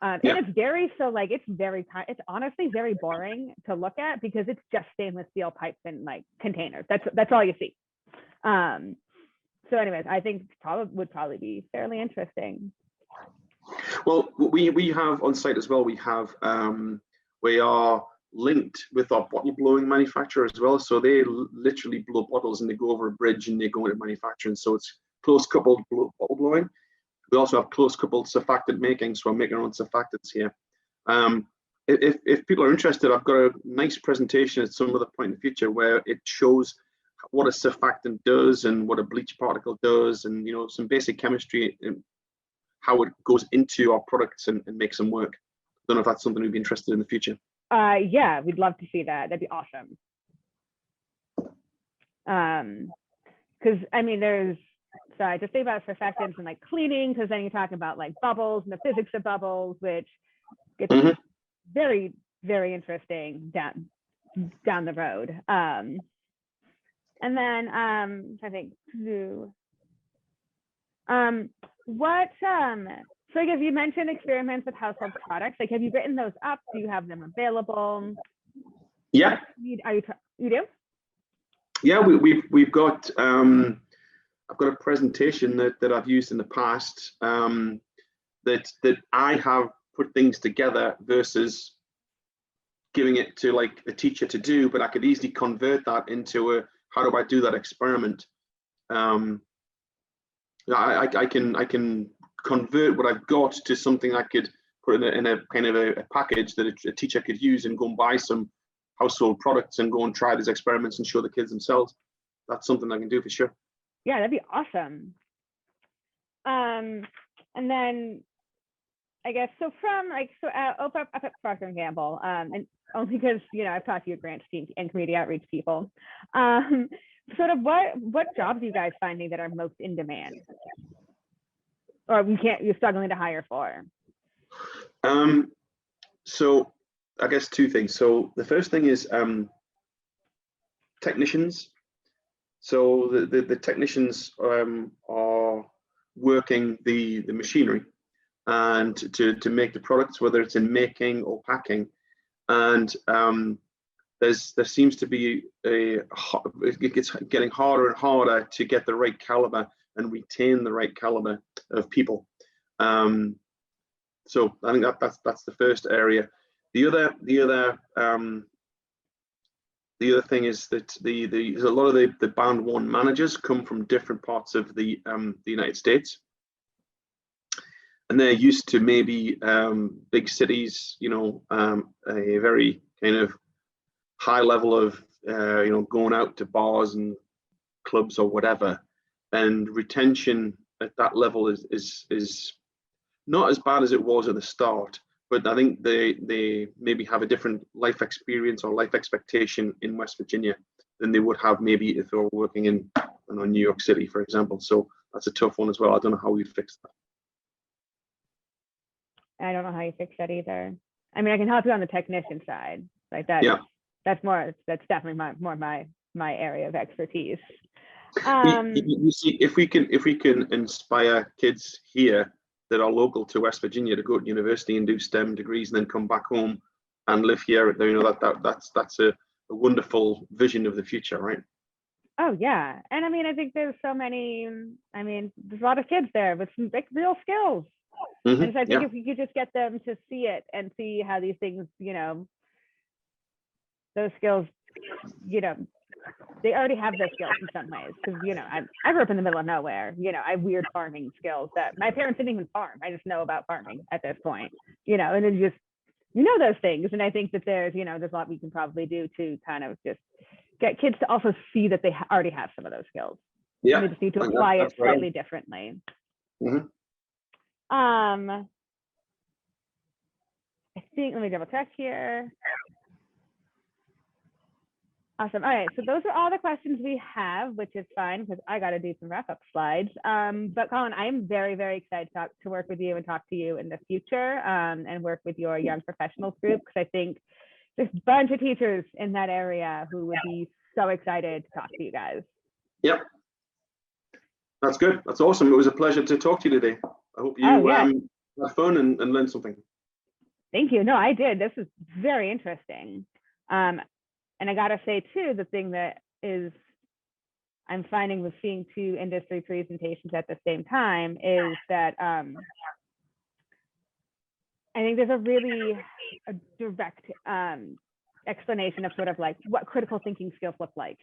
[SPEAKER 1] And it's dairy, so like it's honestly very boring to look at because it's just stainless steel pipes and like containers. That's all you see. So anyways, I think would probably be fairly interesting.
[SPEAKER 2] Well, we have on site as well. We are linked with our bottle blowing manufacturer as well. So they literally blow bottles and they go over a bridge and they go into manufacturing. So it's close coupled bottle blowing. We also have close coupled surfactant making, so we're making our own surfactants here. If people are interested, I've got a nice presentation at some other point in the future where it shows what a surfactant does and what a bleach particle does, and some basic chemistry and how it goes into our products and makes them work. I don't know if that's something we'd be interested in the future.
[SPEAKER 1] Yeah, we'd love to see that. That'd be awesome. Because I mean, so I just think about surfactants and like cleaning, because then you're talking about like bubbles and the physics of bubbles, which gets very, very interesting down the road. And then I think so like, have you mentioned experiments with household products? Like, have you written those up? Do you have them available?
[SPEAKER 2] Yeah.
[SPEAKER 1] You do?
[SPEAKER 2] Yeah, we've got I've got a presentation that I've used in the past that I have put things together versus giving it to like a teacher to do, but I could easily convert that into how do I do that experiment? I can convert what I've got to something I could put in a kind of a package that a teacher could use and go and buy some household products and go and try these experiments and show the kids themselves. That's something I can do for sure.
[SPEAKER 1] Yeah, that'd be awesome. And then I guess up at Proctor & Gamble, and only because I've talked to your grants team and community outreach people. Sort of what jobs are you guys finding that are most in demand, or you're struggling to hire for?
[SPEAKER 2] So I guess two things. So the first thing is technicians. So the technicians are working the machinery and to make the products, whether it's in making or packing. And there seems to be it's getting harder and harder to get the right caliber and retain the right caliber of people. So I think that's the first area. The other thing is that there's a lot of the band one managers come from different parts of the United States, and they're used to maybe big cities, a very kind of high level of going out to bars and clubs or whatever, and retention at that level is not as bad as it was at the start. But I think they maybe have a different life experience or life expectation in West Virginia than they would have maybe if they were working in New York City, for example. So that's a tough one as well. I don't know how we'd fix that.
[SPEAKER 1] I don't know how you fix that either. I mean, I can help you on the technician side, like that.
[SPEAKER 2] Yeah.
[SPEAKER 1] That's definitely more my area of expertise.
[SPEAKER 2] You see, if we can inspire kids here that are local to West Virginia to go to university and do STEM degrees and then come back home and live here, that's a wonderful vision of the future, right?
[SPEAKER 1] Oh yeah, and I mean, I think there's so many. I mean, there's a lot of kids there with some big real skills, and so I think if we could just get them to see it and see how these things, those skills, they already have those skills in some ways, because I grew up in the middle of nowhere. I have weird farming skills that my parents didn't even farm. I just know about farming at this point, and then just those things. And I think that there's a lot we can probably do to kind of just get kids to also see that they already have some of those skills.
[SPEAKER 2] Yeah,
[SPEAKER 1] they just need to apply it slightly differently.
[SPEAKER 2] Mm-hmm.
[SPEAKER 1] I think, let me double check here. Awesome. All right, so those are all the questions we have, which is fine because I got to do some wrap-up slides. But Colin, I'm very, very excited to work with you and talk to you in the future and work with your young professionals group, because I think there's a bunch of teachers in that area who would be so excited to talk to you guys.
[SPEAKER 2] Yep. That's good. That's awesome. It was a pleasure to talk to you today. I hope you had fun and learned something.
[SPEAKER 1] Thank you. No, I did. This is very interesting. And I gotta say too, the thing that is I'm finding with seeing two industry presentations at the same time is that I think there's a really direct explanation of sort of like what critical thinking skills look like.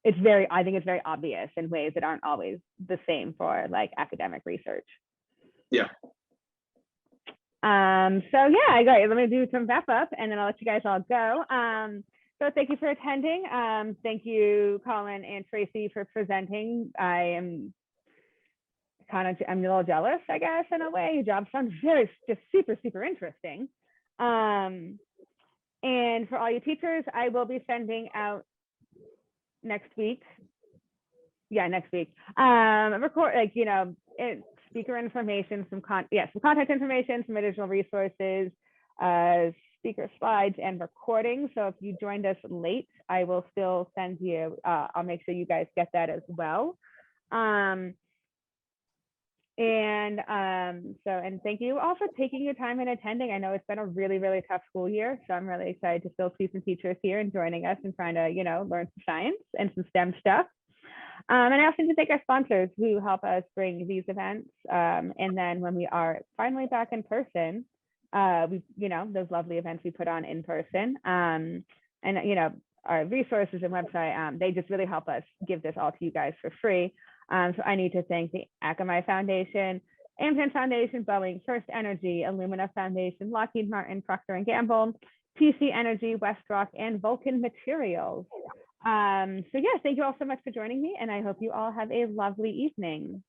[SPEAKER 1] I think it's very obvious in ways that aren't always the same for like academic research.
[SPEAKER 2] Yeah.
[SPEAKER 1] So yeah, great. Let me do some wrap up and then I'll let you guys all go. So thank you for attending. Thank you, Colin and Tracy, for presenting. I'm a little jealous, I guess, in a way. Your job sounds just super, super interesting. And for all you teachers, I will be sending out next week. Yeah, next week. Speaker information, some contact information, some additional resources, speaker slides and recordings. So if you joined us late, I will still send you, I'll make sure you guys get that as well. And thank you all for taking your time and attending. I know it's been a really, really tough school year, so I'm really excited to still see some teachers here and joining us and trying to, learn some science and some STEM stuff. And I also need to thank our sponsors who help us bring these events. And then when we are finally back in person, those lovely events we put on in person. And our resources and website, they just really help us give this all to you guys for free. So I need to thank the Akamai Foundation, Amgen Foundation, Boeing, FirstEnergy, Illumina Foundation, Lockheed Martin, Proctor & Gamble, TC Energy, WestRock, and Vulcan Materials. So yes, thank you all so much for joining me, and I hope you all have a lovely evening.